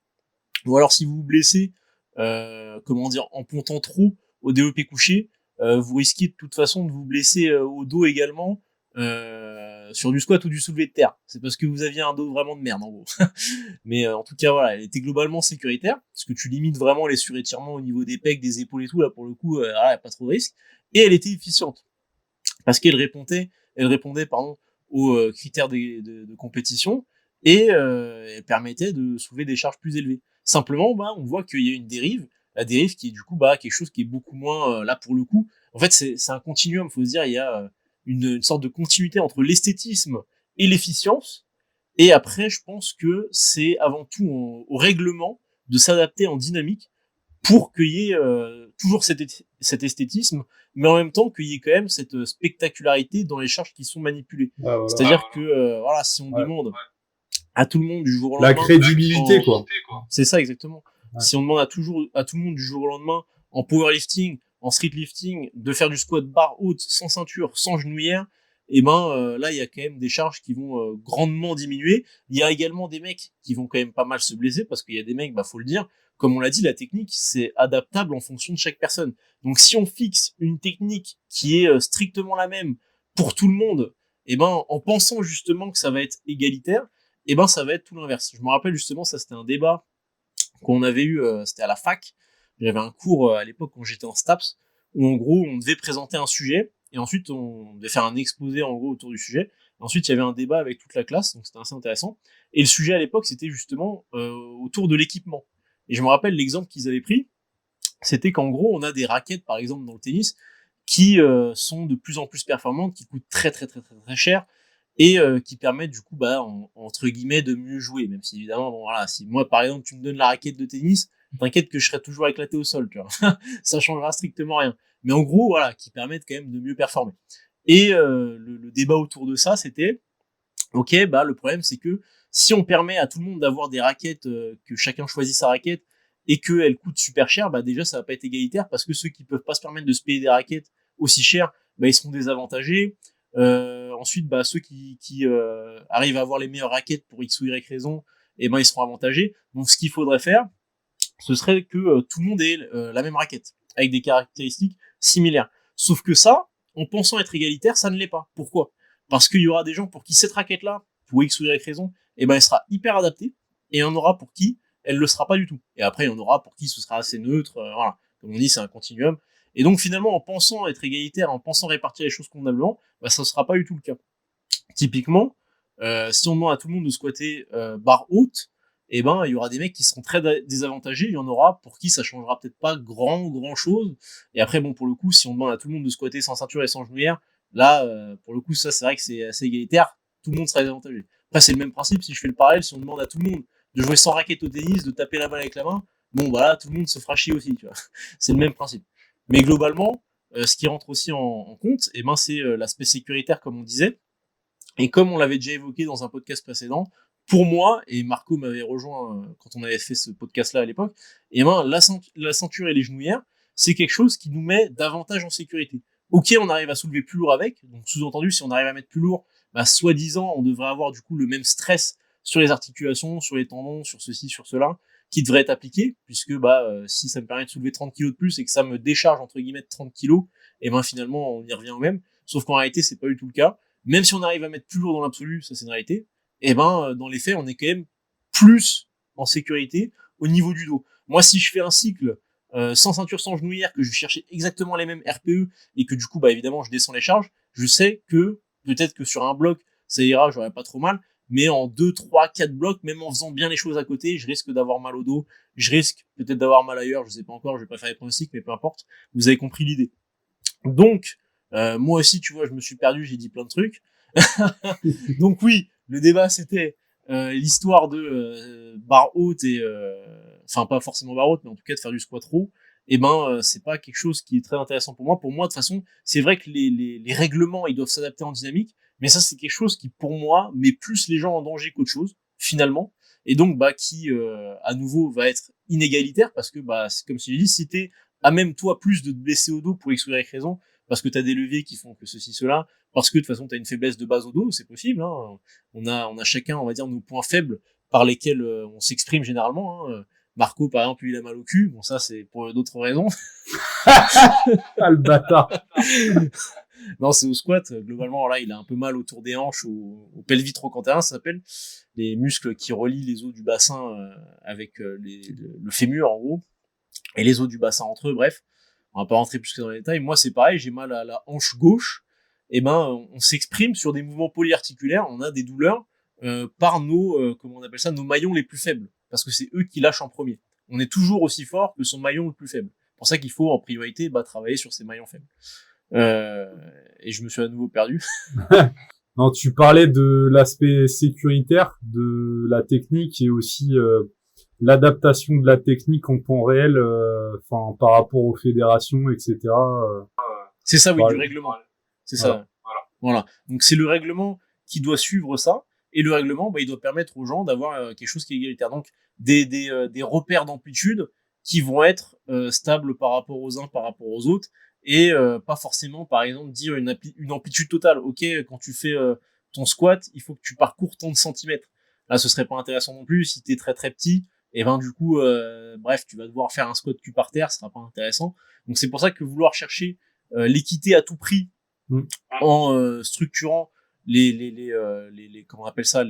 Ou alors si vous vous blessez, en pontant trop au développé couché, vous risquez de toute façon de vous blesser au dos également sur du squat ou du soulevé de terre. C'est parce que vous aviez un dos vraiment de merde en gros. Mais en tout cas voilà, elle était globalement sécuritaire parce que tu limites vraiment les surétirements au niveau des pecs, des épaules et tout là pour le coup, pas trop de risque. Et elle était efficiente parce qu'elle répondait aux critères de compétition et elle permettait de soulever des charges plus élevées. Simplement, bah, on voit qu'il y a une dérive, la dérive qui est du coup bah, quelque chose qui est beaucoup moins là pour le coup. En fait, c'est un continuum, faut se dire, il y a une sorte de continuité entre l'esthétisme et l'efficience. Et après, je pense que c'est avant tout au règlement de s'adapter en dynamique pour qu'il y ait toujours cet esthétisme, mais en même temps qu'il y ait quand même cette spectacularité dans les charges qui sont manipulées. Ouais, voilà. C'est-à-dire que voilà, si on Ouais. demande à tout le monde du jour au La lendemain, crédibilité, quoi. c'est ça exactement. Ouais. Si on demande à tout le monde du jour au lendemain en powerlifting, en streetlifting, de faire du squat barre haute, sans ceinture, sans genouillère, et là il y a quand même des charges qui vont grandement diminuer. Il y a également des mecs qui vont quand même pas mal se blesser parce qu'il y a des mecs, bah faut le dire, comme on l'a dit, la technique c'est adaptable en fonction de chaque personne. Donc si on fixe une technique qui est strictement la même pour tout le monde, en pensant justement que ça va être égalitaire, ça va être tout l'inverse. Je me rappelle justement, ça c'était un débat qu'on avait eu, c'était à la fac. J'avais un cours à l'époque quand j'étais en STAPS, où en gros on devait présenter un sujet, et ensuite on devait faire un exposé en gros autour du sujet. Ensuite il y avait un débat avec toute la classe, donc c'était assez intéressant. Et le sujet à l'époque c'était justement autour de l'équipement. Et je me rappelle l'exemple qu'ils avaient pris, c'était qu'en gros on a des raquettes par exemple dans le tennis qui sont de plus en plus performantes, qui coûtent très très très très très cher, et qui permettent du coup entre guillemets de mieux jouer, même si évidemment bon voilà, si moi par exemple tu me donnes la raquette de tennis, t'inquiète que je serai toujours éclaté au sol, tu vois. Ça changera strictement rien, mais en gros voilà, qui permettent quand même de mieux performer. Et le débat autour de ça c'était ok, bah le problème c'est que si on permet à tout le monde d'avoir des raquettes, que chacun choisit sa raquette et qu'elles coûtent super cher, bah déjà ça va pas être égalitaire parce que ceux qui peuvent pas se permettre de se payer des raquettes aussi chères, bah ils seront désavantagés. Ensuite, bah ceux qui arrivent à avoir les meilleures raquettes pour X ou Y raison, et ben ils seront avantagés. Donc ce qu'il faudrait faire, ce serait que tout le monde ait la même raquette avec des caractéristiques similaires. Sauf que ça, en pensant être égalitaire, ça ne l'est pas. Pourquoi? Parce qu'il y aura des gens pour qui cette raquette-là, pour X ou Y raison, elle sera hyper adaptée, et il y en aura pour qui elle le sera pas du tout. Et après, il y en aura pour qui ce sera assez neutre, voilà. Comme on dit, c'est un continuum. Et donc finalement, en pensant être égalitaire, en pensant répartir les choses convenablement, bah, ça ne sera pas du tout le cas. Typiquement, si on demande à tout le monde de squatter barre haute, il y aura des mecs qui seront très désavantagés, il y en aura pour qui ça changera peut-être pas grand chose. Et après, bon, pour le coup, si on demande à tout le monde de squatter sans ceinture et sans genouillère, là, pour le coup, ça, c'est vrai que c'est assez égalitaire, tout le monde sera désavantagé. Après, c'est le même principe, si je fais le parallèle, si on demande à tout le monde de jouer sans raquette au tennis, de taper la balle avec la main, bon, voilà, tout le monde se fera chier aussi, tu vois. C'est le même principe. Mais globalement, ce qui rentre aussi en compte, c'est l'aspect sécuritaire, comme on disait. Et comme on l'avait déjà évoqué dans un podcast précédent, pour moi, et Marco m'avait rejoint quand on avait fait ce podcast-là à l'époque, la ceinture et les genouillères, c'est quelque chose qui nous met davantage en sécurité. Ok, on arrive à soulever plus lourd avec, donc sous-entendu, si on arrive à mettre plus lourd, bah, soi-disant, on devrait avoir du coup le même stress sur les articulations, sur les tendons, sur ceci, sur cela, qui devrait être appliqué, puisque bah si ça me permet de soulever 30 kilos de plus et que ça me décharge entre guillemets de 30 kilos, et ben finalement on y revient au même. Sauf qu'en réalité c'est pas du tout le cas. Même si on arrive à mettre plus lourd dans l'absolu, ça c'est une réalité, et ben dans les faits on est quand même plus en sécurité au niveau du dos. Moi si je fais un cycle sans ceinture, sans genouillère, que je cherchais exactement les mêmes RPE et que du coup bah évidemment je descends les charges, je sais que peut-être que sur un bloc ça ira, j'aurais pas trop mal, mais en 2, 3, 4 blocs, même en faisant bien les choses à côté, je risque d'avoir mal au dos, je risque peut-être d'avoir mal ailleurs, je sais pas encore, je vais pas faire les pronostics, mais peu importe, vous avez compris l'idée. Donc, moi aussi, tu vois, je me suis perdu, j'ai dit plein de trucs. Donc oui, le débat c'était l'histoire de barre haute et enfin pas forcément barre haute, mais en tout cas de faire du squat row. Et ben c'est pas quelque chose qui est très intéressant pour moi. Pour moi, de toute façon, c'est vrai que les règlements ils doivent s'adapter en dynamique, mais ça c'est quelque chose qui pour moi met plus les gens en danger qu'autre chose finalement. Et donc bah qui à nouveau va être inégalitaire parce que bah c'est comme si je dis si t'es à même toi plus de te blesser au dos pour X ou Y raison parce que t'as des leviers qui font que ceci cela parce que de toute façon tu as une faiblesse de base au dos, c'est possible. Hein. On a chacun, on va dire, nos points faibles par lesquels on s'exprime généralement. Hein. Marco, par exemple, il a mal au cul. Bon, ça c'est pour d'autres raisons. Ah, le bâtard. Non, c'est au squat. Globalement, là, il a un peu mal autour des hanches, au pelvitrocantérin, ça s'appelle, les muscles qui relient les os du bassin avec le fémur en gros, et les os du bassin entre eux. Bref, on va pas rentrer plus que dans les détails. Moi, c'est pareil, j'ai mal à la hanche gauche. Et ben, on s'exprime sur des mouvements polyarticulaires. On a des douleurs par nos, comment on appelle ça, nos maillons les plus faibles, parce que c'est eux qui lâchent en premier. On est toujours aussi fort que son maillon le plus faible. C'est pour ça qu'il faut en priorité travailler sur ses maillons faibles. Et je me suis à nouveau perdu. Non, tu parlais de l'aspect sécuritaire de la technique et aussi l'adaptation de la technique en temps réel, enfin par rapport aux fédérations, etc. C'est ça, oui, Voilà. du règlement. C'est ça. Voilà. Donc c'est le règlement qui doit suivre ça, et le règlement, bah, il doit permettre aux gens d'avoir quelque chose qui est égalitaire. Donc des repères d'amplitude qui vont être stables par rapport aux uns, par rapport aux autres, et pas forcément, par exemple, dire une amplitude totale. Ok, quand tu fais ton squat, il faut que tu parcours tant de centimètres. Là, ce serait pas intéressant non plus. Si t'es très très petit, et ben du coup, bref, tu vas devoir faire un squat cul par terre, ce sera pas intéressant. Donc c'est pour ça que vouloir chercher l'équité à tout prix en structurant les comment on appelle ça,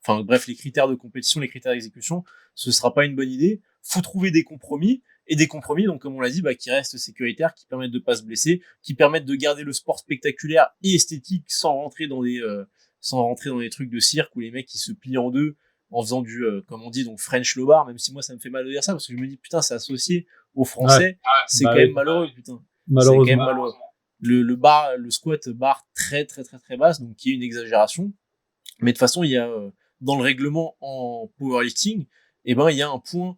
enfin bref, les critères de compétition, les critères d'exécution, ce sera pas une bonne idée. Faut trouver des compromis, et des compromis, donc comme on l'a dit, qui restent sécuritaires, qui permettent de pas se blesser, qui permettent de garder le sport spectaculaire et esthétique sans rentrer dans des trucs de cirque où les mecs qui se plient en deux en faisant du comme on dit donc French low bar, même si moi ça me fait mal de dire ça parce que je me dis putain c'est associé aux français, c'est quand même malheureux, putain. C'est quand même malheureux. Le squat barre très très très très basse, donc qui est une exagération. Mais de toute façon, il y a dans le règlement en powerlifting, il y a un point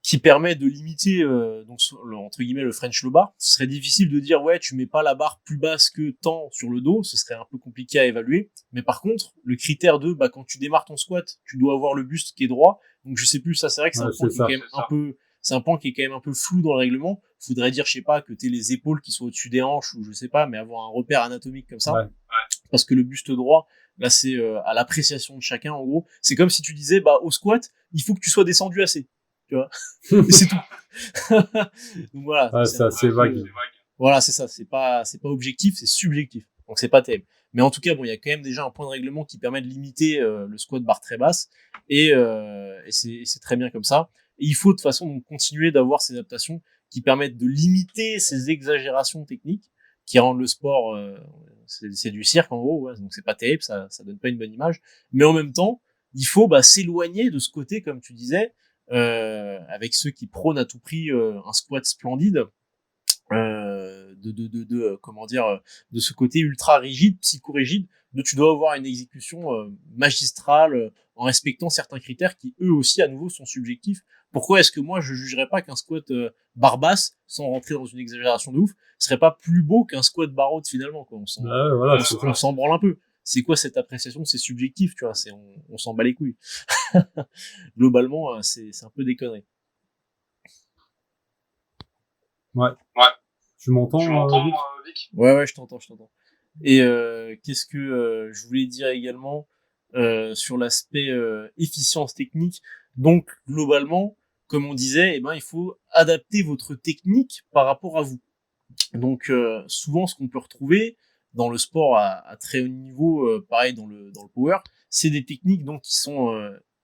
qui permet de limiter donc entre guillemets le French low bar. Ce serait difficile de dire ouais tu mets pas la barre plus basse que tant sur le dos, ce serait un peu compliqué à évaluer. Mais par contre le critère de quand tu démarres ton squat, tu dois avoir le buste qui est droit. Donc je sais plus, ça c'est vrai que c'est un point qui est quand même un peu, c'est un point qui est quand même un peu flou dans le règlement. Faudrait dire je sais pas que t'aies les épaules qui sont au-dessus des hanches ou je sais pas, mais avoir un repère anatomique comme ça. Ouais. Parce que le buste droit, là c'est à l'appréciation de chacun en gros. C'est comme si tu disais au squat il faut que tu sois descendu assez. Tu vois, et c'est tout. Donc voilà, c'est assez vague. Voilà, c'est ça, c'est pas objectif, c'est subjectif. Donc c'est pas terrible. Mais en tout cas, bon, il y a quand même déjà un point de règlement qui permet de limiter le squat barre très basse, et c'est très bien comme ça. Et il faut de toute façon donc continuer d'avoir ces adaptations qui permettent de limiter ces exagérations techniques qui rendent le sport c'est du cirque en gros, ouais, donc c'est pas terrible, ça donne pas une bonne image. Mais en même temps, il faut s'éloigner de ce côté, comme tu disais, avec ceux qui prônent à tout prix un squat splendide, comment dire, de ce côté ultra rigide, psychorigide, de tu dois avoir une exécution magistrale en respectant certains critères qui eux aussi à nouveau sont subjectifs. Pourquoi est-ce que moi je jugerais pas qu'un squat barre basse, sans rentrer dans une exagération de ouf, serait pas plus beau qu'un squat barre haute finalement, quoi. On s'en branle un peu. C'est quoi cette appréciation? C'est subjectif, tu vois, on s'en bat les couilles. Globalement, c'est un peu des conneries. Ouais. Ouais. Tu m'entends, Vic? Vic? Ouais, je t'entends. Et qu'est-ce que je voulais dire également sur l'aspect efficience technique. Donc globalement, comme on disait, eh ben il faut adapter votre technique par rapport à vous. Donc souvent ce qu'on peut retrouver dans le sport à très haut niveau, pareil dans le power, c'est des techniques donc qui sont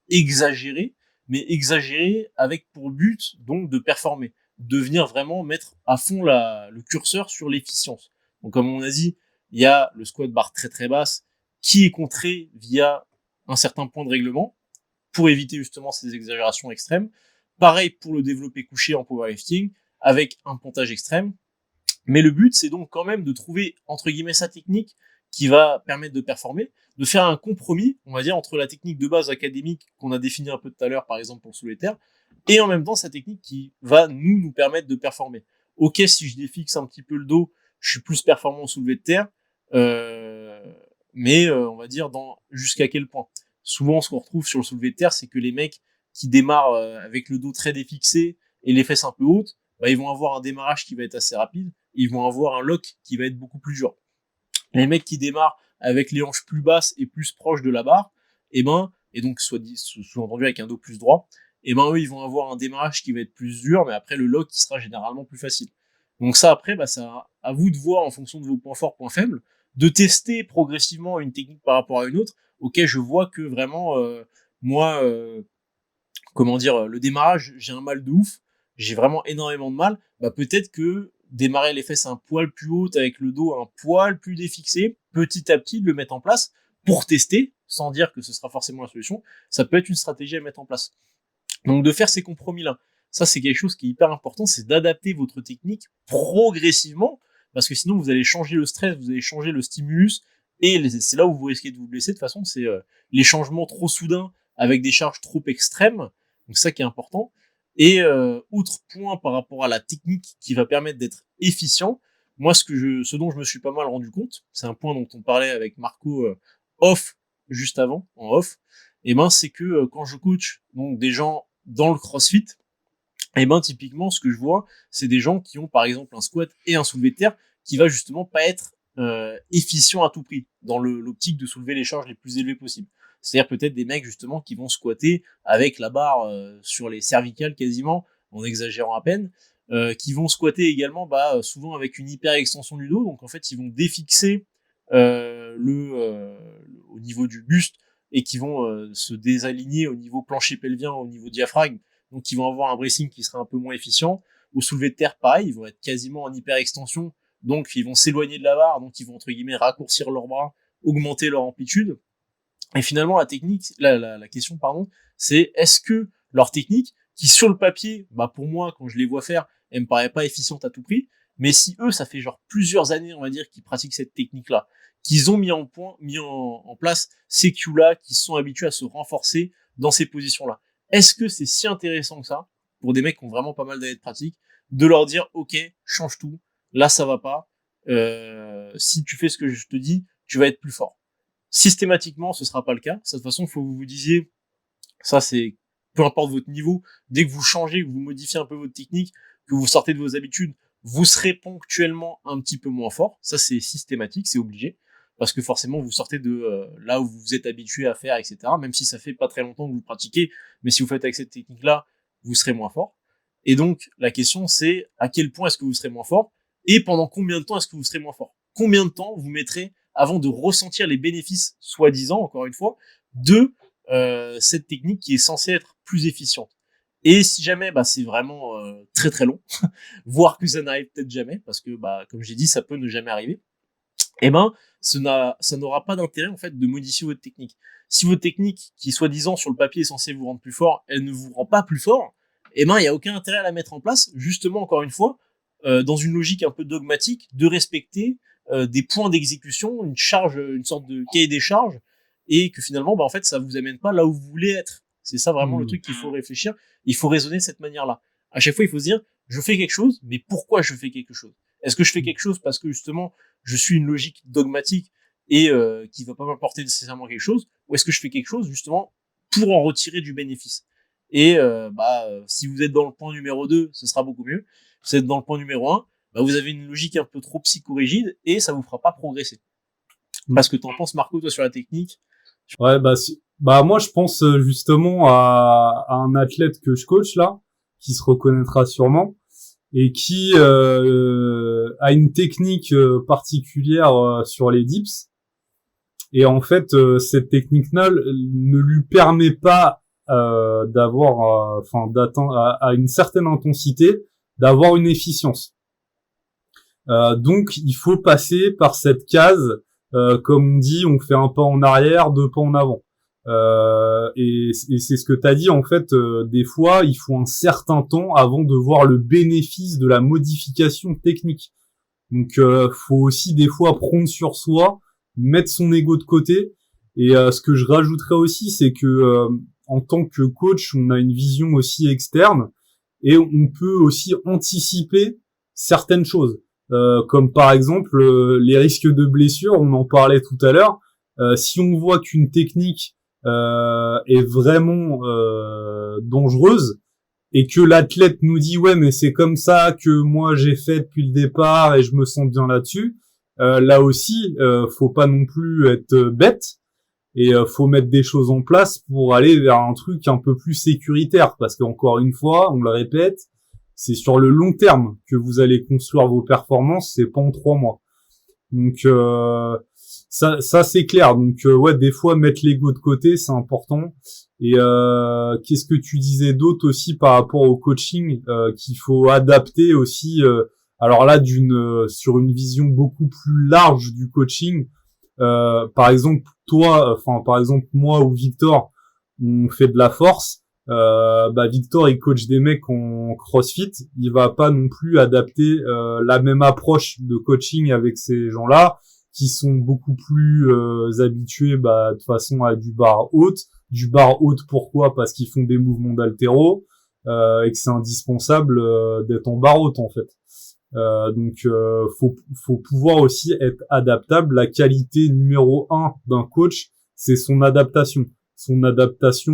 exagérées, mais exagérées avec pour but donc de performer, de venir vraiment mettre à fond le curseur sur l'efficience. Donc comme on a dit, il y a le squat bar très très basse qui est contré via un certain point de règlement pour éviter justement ces exagérations extrêmes. Pareil pour le développé couché en powerlifting avec un pontage extrême. Mais le but, c'est donc quand même de trouver, entre guillemets, sa technique qui va permettre de performer, de faire un compromis, on va dire, entre la technique de base académique qu'on a définie un peu tout à l'heure, par exemple, pour le soulevé de terre, et en même temps sa technique qui va nous permettre de performer. Ok, si je défixe un petit peu le dos, je suis plus performant au soulevé de terre, mais on va dire jusqu'à quel point. Souvent, ce qu'on retrouve sur le soulevé de terre, c'est que les mecs qui démarrent avec le dos très défixé et les fesses un peu hautes, bah, ils vont avoir un démarrage qui va être assez rapide, ils vont avoir un lock qui va être beaucoup plus dur. Les mecs qui démarrent avec les hanches plus basses et plus proches de la barre, et donc sous-entendu avec un dos plus droit, eux, ils vont avoir un démarrage qui va être plus dur, mais après le lock qui sera généralement plus facile. Donc ça, après, c'est à vous de voir en fonction de vos points forts, points faibles, de tester progressivement une technique par rapport à une autre. Ok, je vois que vraiment, moi, le démarrage, j'ai un mal de ouf, j'ai vraiment énormément de mal, peut-être que démarrer les fesses un poil plus hautes avec le dos un poil plus défixé, petit à petit de le mettre en place pour tester, sans dire que ce sera forcément la solution, ça peut être une stratégie à mettre en place. Donc de faire ces compromis-là, ça c'est quelque chose qui est hyper important, c'est d'adapter votre technique progressivement, parce que sinon vous allez changer le stress, vous allez changer le stimulus, et c'est là où vous risquez de vous blesser. De toute façon, c'est les changements trop soudains avec des charges trop extrêmes, donc ça qui est important. Et autre point par rapport à la technique qui va permettre d'être efficient, moi ce dont je me suis pas mal rendu compte, c'est un point dont on parlait avec Marco off juste avant, en off, c'est que quand je coach donc des gens dans le CrossFit, typiquement ce que je vois, c'est des gens qui ont par exemple un squat et un soulevé de terre qui va justement pas être efficient à tout prix dans l'optique de soulever les charges les plus élevées possibles. C'est-à-dire peut-être des mecs justement qui vont squatter avec la barre sur les cervicales quasiment, en exagérant à peine, qui vont squatter également souvent avec une hyper extension du dos, donc en fait ils vont défixer au niveau du buste et qui vont se désaligner au niveau plancher pelvien, au niveau diaphragme, donc ils vont avoir un bracing qui sera un peu moins efficient. Au soulevé de terre, pareil, ils vont être quasiment en hyper extension, donc ils vont s'éloigner de la barre, donc ils vont entre guillemets raccourcir leurs bras, augmenter leur amplitude. Et finalement, la question, pardon, c'est est-ce que leur technique, qui sur le papier, pour moi, quand je les vois faire, elle me paraît pas efficiente à tout prix, mais si eux, ça fait genre plusieurs années, on va dire, qu'ils pratiquent cette technique-là, qu'ils ont mis en place ces cues-là, qui se sont habitués à se renforcer dans ces positions-là, est-ce que c'est si intéressant que ça, pour des mecs qui ont vraiment pas mal d'années de pratique, de leur dire, ok, change tout, là ça va pas, si tu fais ce que je te dis, tu vas être plus fort. Systématiquement, ce sera pas le cas. De toute façon, il faut que vous vous disiez, ça c'est, peu importe votre niveau, dès que vous changez, que vous modifiez un peu votre technique, que vous sortez de vos habitudes, vous serez ponctuellement un petit peu moins fort. Ça c'est systématique, c'est obligé. Parce que forcément, vous sortez de là où vous vous êtes habitué à faire, etc. Même si ça fait pas très longtemps que vous pratiquez, mais si vous faites avec cette technique-là, vous serez moins fort. Et donc, la question c'est à quel point est-ce que vous serez moins fort et pendant combien de temps est-ce que vous serez moins fort. Combien de temps vous mettrez avant de ressentir les bénéfices, soi-disant, encore une fois, de cette technique qui est censée être plus efficiente. Et si jamais c'est vraiment très très long, voire que ça n'arrive peut-être jamais, parce que comme j'ai dit, ça peut ne jamais arriver, ça n'aura pas d'intérêt en fait de modifier votre technique. Si votre technique, qui soi-disant sur le papier est censée vous rendre plus fort, elle ne vous rend pas plus fort, il n'y a aucun intérêt à la mettre en place, justement encore une fois, dans une logique un peu dogmatique, de respecter des points d'exécution, une sorte de cahier des charges, et que finalement, en fait, ça vous amène pas là où vous voulez être. C'est ça vraiment le truc qu'il faut réfléchir. Il faut raisonner de cette manière-là. À chaque fois, il faut se dire, je fais quelque chose, mais pourquoi je fais quelque chose? Est-ce que je fais quelque chose parce que justement, je suis une logique dogmatique et qui va pas m'apporter nécessairement quelque chose, ou est-ce que je fais quelque chose justement pour en retirer du bénéfice? Et si vous êtes dans le point numéro 2, ce sera beaucoup mieux. vous êtes dans le point numéro 1, bah vous avez une logique un peu trop psychorigide et ça vous fera pas progresser. Parce que t'en penses, Marco, toi, sur la technique? Ouais, moi je pense justement à un athlète que je coach là, qui se reconnaîtra sûrement et qui a une technique particulière sur les dips. Et en fait, cette technique-là ne lui permet pas d'avoir, d'atteindre à une certaine intensité, d'avoir une efficience. Donc, il faut passer par cette case. Comme on dit, on fait un pas en arrière, deux pas en avant. Et c'est ce que tu as dit, en fait, des fois, il faut un certain temps avant de voir le bénéfice de la modification technique. Donc, faut aussi des fois prendre sur soi, mettre son ego de côté. Et ce que je rajouterais aussi, c'est que en tant que coach, on a une vision aussi externe et on peut aussi anticiper certaines choses. Comme par exemple les risques de blessure, on en parlait tout à l'heure. Si on voit qu'une technique est vraiment dangereuse et que l'athlète nous dit ouais mais c'est comme ça que moi j'ai fait depuis le départ et je me sens bien là-dessus, là aussi faut pas non plus être bête et faut mettre des choses en place pour aller vers un truc un peu plus sécuritaire parce qu'encore une fois, on le répète, c'est sur le long terme que vous allez construire vos performances, c'est pas en 3 mois. Donc ça c'est clair. Donc ouais, des fois mettre l'ego de côté, c'est important. Et qu'est-ce que tu disais d'autre aussi par rapport au coaching qu'il faut adapter aussi alors là sur une vision beaucoup plus large du coaching. Par exemple moi ou Victor, on fait de la force. Victor il coach des mecs en CrossFit, il va pas non plus adapter la même approche de coaching avec ces gens-là qui sont beaucoup plus habitués de toute façon à du bar haute, pourquoi? Parce qu'ils font des mouvements d'haltéro et que c'est indispensable d'être en bar haute en fait. Donc faut pouvoir aussi être adaptable. La qualité numéro 1 d'un coach, c'est son adaptation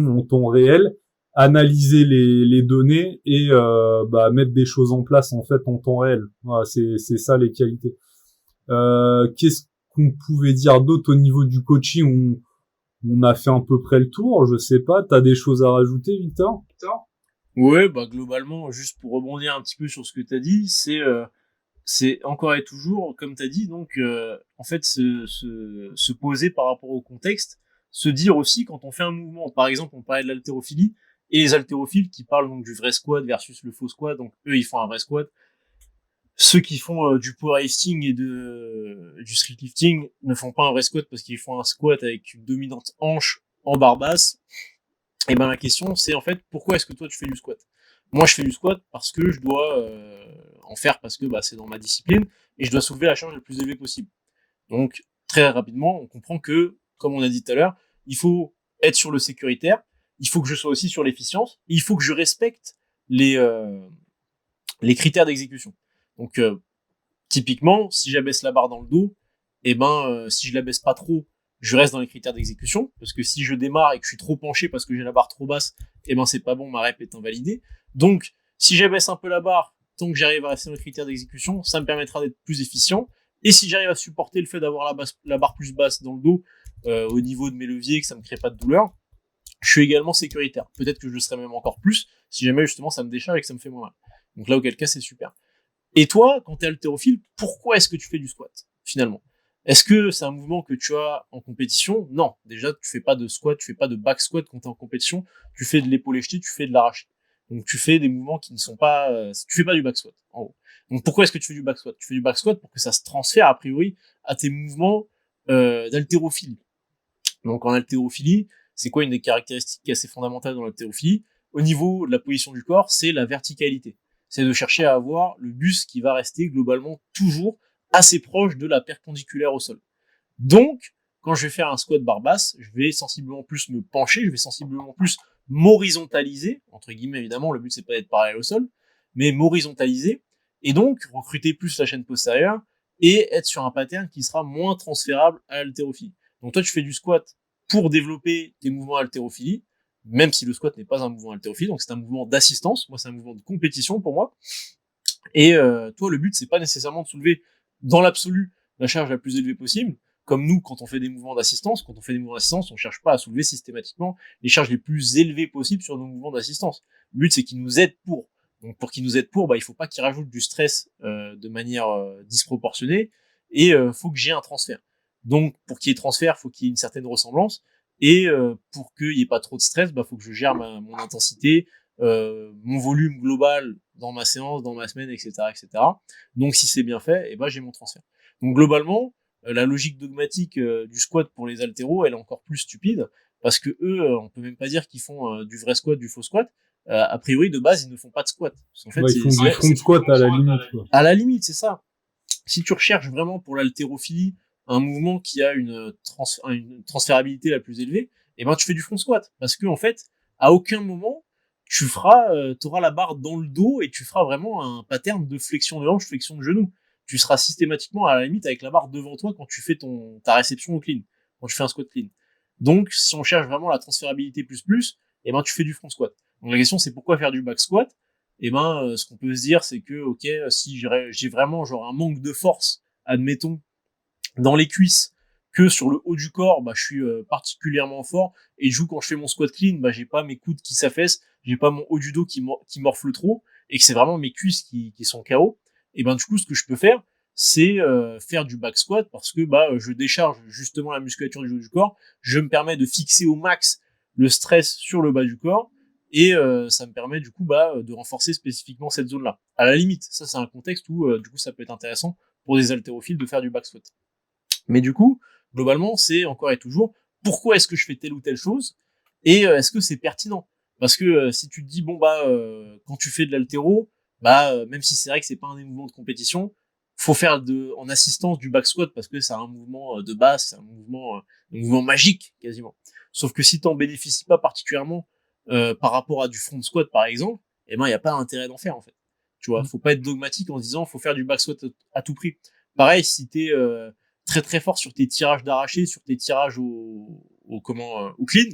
en temps réel, analyser les données et mettre des choses en place en fait en temps réel. Voilà, c'est ça les qualités. Qu'est-ce qu'on pouvait dire d'autre au niveau du coaching? On a fait à peu près le tour, je sais pas, t'as des choses à rajouter, Victor? Ouais, globalement, juste pour rebondir un petit peu sur ce que t'as dit, c'est encore et toujours, comme t'as dit, donc en fait se poser par rapport au contexte, se dire aussi quand on fait un mouvement, par exemple on parlait de l'haltérophilie, et les haltérophiles qui parlent donc du vrai squat versus le faux squat, donc eux ils font un vrai squat. Ceux qui font du powerlifting et du streetlifting ne font pas un vrai squat parce qu'ils font un squat avec une dominante hanche en barre basse. Et la question c'est en fait pourquoi est-ce que toi tu fais du squat? Moi je fais du squat parce que je dois en faire parce que c'est dans ma discipline et je dois soulever la charge le plus élevée possible. Donc très rapidement on comprend que, comme on a dit tout à l'heure, il faut être sur le sécuritaire, il faut que je sois aussi sur l'efficience, il faut que je respecte les critères d'exécution. Donc typiquement, si j'abaisse la barre dans le dos, si je la baisse pas trop, je reste dans les critères d'exécution, parce que si je démarre et que je suis trop penché parce que j'ai la barre trop basse, c'est pas bon, ma rep est invalidée. Donc si j'abaisse un peu la barre, tant que j'arrive à rester dans les critères d'exécution, ça me permettra d'être plus efficient. Et si j'arrive à supporter le fait d'avoir la barre plus basse dans le dos, au niveau de mes leviers, que ça me crée pas de douleur, je suis également sécuritaire. Peut-être que je le serai même encore plus, si jamais justement ça me décharge et que ça me fait moins mal. Donc là, auquel cas, c'est super. Et toi, quand t'es haltérophile, pourquoi est-ce que tu fais du squat, finalement? Est-ce que c'est un mouvement que tu as en compétition? Non. Déjà, tu fais pas de squat, tu fais pas de back squat quand t'es en compétition. Tu fais de l'épaule jetée, tu fais de l'arraché. Donc, tu fais des mouvements qui ne sont pas, tu fais pas du back squat, en gros. Donc, pourquoi est-ce que tu fais du back squat? Tu fais du back squat pour que ça se transfère, a priori, à tes mouvements, d'haltérophilie. Donc, en haltérophilie, c'est quoi une des caractéristiques assez fondamentales dans l'haltérophilie? Au niveau de la position du corps, c'est la verticalité. C'est de chercher à avoir le buste qui va rester globalement toujours assez proche de la perpendiculaire au sol. Donc, quand je vais faire un squat barre basse, je vais sensiblement plus me pencher, je vais sensiblement plus m'horizontaliser, entre guillemets évidemment, le but c'est pas d'être parallèle au sol, mais m'horizontaliser, et donc recruter plus la chaîne postérieure, et être sur un pattern qui sera moins transférable à l'haltérophilie. Donc toi tu fais du squat pour développer tes mouvements haltérophilie, même si le squat n'est pas un mouvement haltérophile, donc c'est un mouvement d'assistance, moi c'est un mouvement de compétition pour moi, Et toi, le but, c'est pas nécessairement de soulever dans l'absolu la charge la plus élevée possible. Comme nous, quand on fait des mouvements d'assistance, on cherche pas à soulever systématiquement les charges les plus élevées possibles sur nos mouvements d'assistance. Le but, c'est qu'ils nous aident pour. Donc, pour qu'ils nous aident pour, il faut pas qu'ils rajoutent du stress de manière disproportionnée, et faut que j'ai un transfert. Donc, pour qu'il y ait transfert, faut qu'il y ait une certaine ressemblance, et pour qu'il y ait pas trop de stress, faut que je gère mon intensité, mon volume global dans ma séance, dans ma semaine, etc., etc. Donc, si c'est bien fait, j'ai mon transfert. Donc, globalement, la logique dogmatique du squat pour les haltéros, elle est encore plus stupide, parce que eux, on peut même pas dire qu'ils font du vrai squat, du faux squat. A priori, de base, ils ne font pas de squat. En fait, ils font du front squat à la limite, quoi. À la limite, c'est ça. Si tu recherches vraiment pour l'haltérophilie un mouvement qui a une transférabilité la plus élevée, tu fais du front squat, parce que en fait, à aucun moment tu auras la barre dans le dos et tu feras vraiment un pattern de flexion de hanche, flexion de genou. Tu seras systématiquement à la limite avec la barre devant toi quand tu fais ta réception au clean, quand tu fais un squat clean. Donc, si on cherche vraiment la transférabilité plus, tu fais du front squat. Donc la question, c'est pourquoi faire du back squat? Ce qu'on peut se dire, c'est que, ok, si j'ai vraiment genre un manque de force, admettons, dans les cuisses, que sur le haut du corps, je suis particulièrement fort, et du coup, quand je fais mon squat clean, j'ai pas mes coudes qui s'affaissent, j'ai pas mon haut du dos qui morfle trop, et que c'est vraiment mes cuisses qui sont KO. Et du coup, ce que je peux faire, c'est faire du back squat, parce que je décharge justement la musculature du haut du corps, je me permets de fixer au max le stress sur le bas du corps, et ça me permet du coup de renforcer spécifiquement cette zone-là. À la limite, ça c'est un contexte où du coup ça peut être intéressant pour des haltérophiles de faire du back squat. Mais du coup, globalement, c'est encore et toujours pourquoi est-ce que je fais telle ou telle chose, et est-ce que c'est pertinent? Parce que si tu te dis quand tu fais de l'haltéro, même si c'est vrai que c'est pas un des mouvements de compétition, faut faire en assistance du back squat, parce que c'est un mouvement de base, c'est un mouvement magique quasiment. Sauf que si t'en bénéficies pas particulièrement par rapport à du front squat par exemple, il y a pas intérêt d'en faire en fait. Tu vois, faut pas être dogmatique en se disant faut faire du back squat à tout prix. Pareil, si t'es très très fort sur tes tirages d'arraché, sur tes tirages au clean,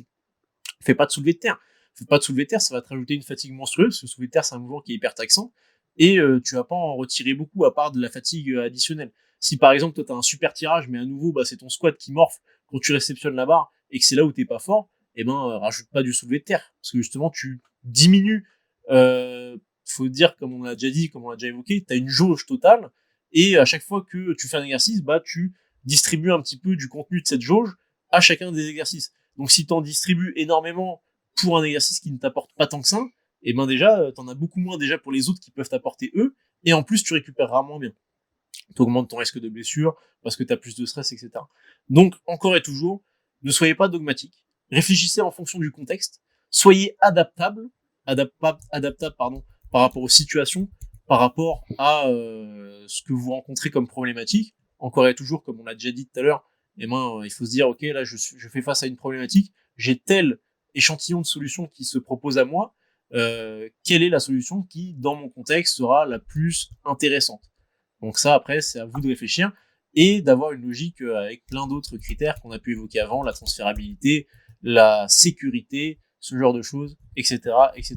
fais pas de soulevé de terre. Fais pas de soulevé de terre, ça va te rajouter une fatigue monstrueuse, parce que le soulevé de terre c'est un mouvement qui est hyper taxant, et tu vas pas en retirer beaucoup à part de la fatigue additionnelle. Si par exemple toi t'as un super tirage, mais à nouveau c'est ton squat qui morphe quand tu réceptionnes la barre, et que c'est là où t'es pas fort, rajoute pas du soulevé de terre, parce que justement tu diminues, faut dire, comme on l'a déjà dit, comme on l'a déjà évoqué, t'as une jauge totale, et à chaque fois que tu fais un exercice, tu distribues un petit peu du contenu de cette jauge à chacun des exercices. Donc si t'en distribues énormément pour un exercice qui ne t'apporte pas tant que ça, déjà t'en as beaucoup moins déjà pour les autres qui peuvent t'apporter eux, et en plus tu récupéreras moins bien. T'augmentes ton risque de blessure parce que t'as plus de stress, etc. Donc encore et toujours, ne soyez pas dogmatique, réfléchissez en fonction du contexte, soyez adaptable par rapport aux situations, par rapport à ce que vous rencontrez comme problématique. Encore et toujours, comme on l'a déjà dit tout à l'heure, il faut se dire, ok, là je fais face à une problématique, j'ai tel échantillon de solutions qui se propose à moi, quelle est la solution qui, dans mon contexte, sera la plus intéressante? Donc ça, après, c'est à vous de réfléchir et d'avoir une logique avec plein d'autres critères qu'on a pu évoquer avant, la transférabilité, la sécurité, ce genre de choses, etc., etc.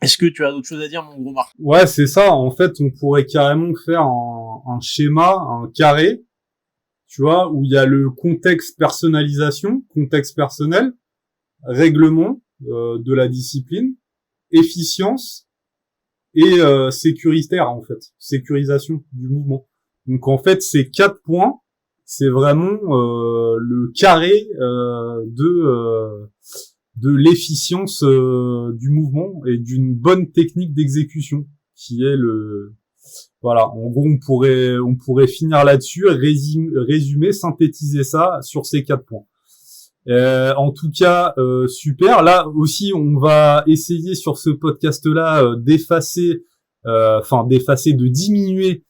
Est-ce que tu as d'autres choses à dire, mon gros Marc? Ouais, c'est ça. En fait, on pourrait carrément faire un schéma, un carré, tu vois, où il y a le contexte personnalisation, contexte personnel, règlement de la discipline, efficience et sécuritaire, en fait, sécurisation du mouvement. Donc en fait, ces 4 points, c'est vraiment le carré de l'efficience du mouvement et d'une bonne technique d'exécution, qui est voilà. En gros, on pourrait finir là-dessus, résumer, synthétiser ça sur ces 4 points. En tout cas, super. Là aussi, on va essayer sur ce podcast-là de diminuer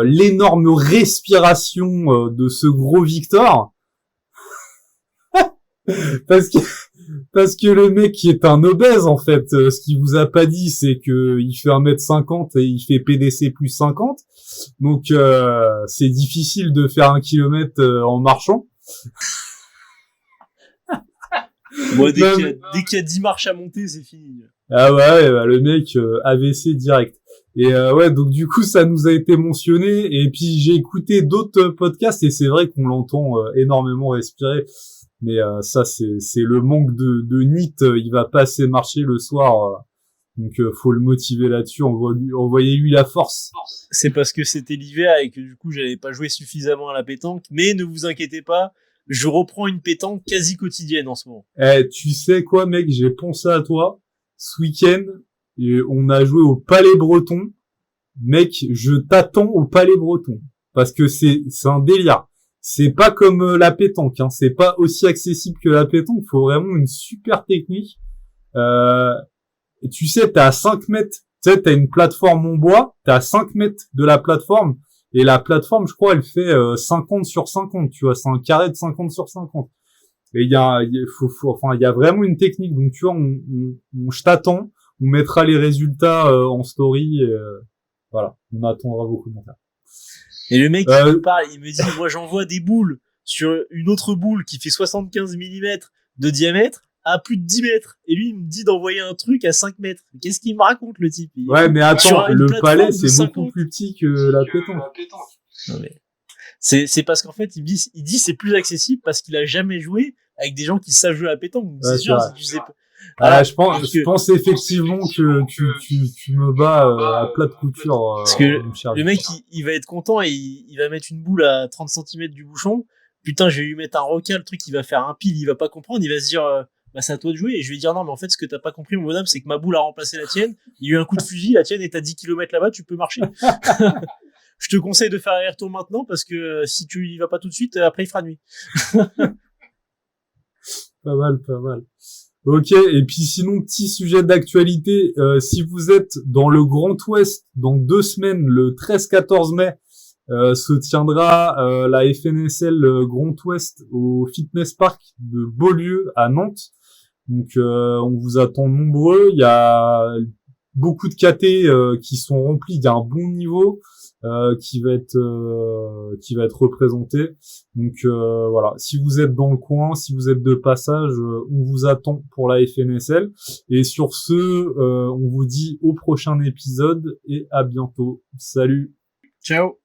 l'énorme respiration de ce gros Victor, parce que le mec qui est un obèse, en fait, ce qu'il vous a pas dit, c'est que il fait 1m50 et il fait PDC plus 50, donc c'est difficile de faire 1 kilomètre en marchant. Bon, dès qu'il y a 10 marches à monter, c'est fini. Ah ouais, le mec AVC direct. Et ouais, donc du coup, ça nous a été mentionné. Et puis j'ai écouté d'autres podcasts et c'est vrai qu'on l'entend énormément respirer. Mais ça, c'est le manque de NEAT. Il va pas assez marcher le soir. Donc faut le motiver là-dessus. Envoyez-lui la force. C'est parce que c'était l'hiver et que du coup, j'avais pas joué suffisamment à la pétanque. Mais ne vous inquiétez pas, je reprends une pétanque quasi quotidienne en ce moment. Tu sais quoi, mec, j'ai pensé à toi. Ce week-end, on a joué au Palais Breton. Mec, je t'attends au Palais Breton. Parce que c'est un délire. C'est pas comme la pétanque, hein. C'est pas aussi accessible que la pétanque. Faut vraiment une super technique. Et tu sais, t'es à 5 mètres. Tu sais, t'as une plateforme en bois. T'es à 5 mètres de la plateforme. Et la plateforme, je crois, elle fait 50 sur 50. Tu vois, c'est un carré de 50 sur 50. Et il y a vraiment une technique. Donc, tu vois, je t'attends. On mettra les résultats en story. Voilà, on attendra vos commentaires. Et le mec, il me parle, il me dit, moi j'envoie des boules sur une autre boule qui fait 75 mm de diamètre à plus de 10 mètres. Et lui, il me dit d'envoyer un truc à 5 mètres. Qu'est-ce qu'il me raconte, le type? Ouais, mais attends, le palais, c'est beaucoup plus petit que la pétanque. Non, mais c'est parce qu'en fait, il dit c'est plus accessible parce qu'il a jamais joué avec des gens qui savent jouer à la pétanque. Donc, c'est sûr, si tu sais pas. Voilà, je pense effectivement que tu me bats à plat de couture. Parce que le mec, il va être content et il va mettre une boule à 30 cm du bouchon. Putain, je vais lui mettre un rocal, le truc, il va faire un pile, il va pas comprendre, il va se dire, bah, c'est à toi de jouer. Et je vais lui dire, non, mais en fait, ce que t'as pas compris, mon bonhomme, c'est que ma boule a remplacé la tienne. Il y a eu un coup de fusil, la tienne est à 10 km là-bas, tu peux marcher. Je te conseille de faire un retour maintenant parce que si tu y vas pas tout de suite, après il fera nuit. Pas mal. Ok, et puis sinon, petit sujet d'actualité, si vous êtes dans le Grand Ouest, dans 2 semaines, le 13-14 mai, se tiendra la FNSL Grand Ouest au Fitness Park de Beaulieu à Nantes. Donc on vous attend nombreux, il y a beaucoup de KT qui sont remplis, il y a un bon niveau qui va être représenté. Donc voilà, si vous êtes dans le coin, si vous êtes de passage, on vous attend pour la FNSL. Et sur ce, on vous dit au prochain épisode et à bientôt. Salut. Ciao.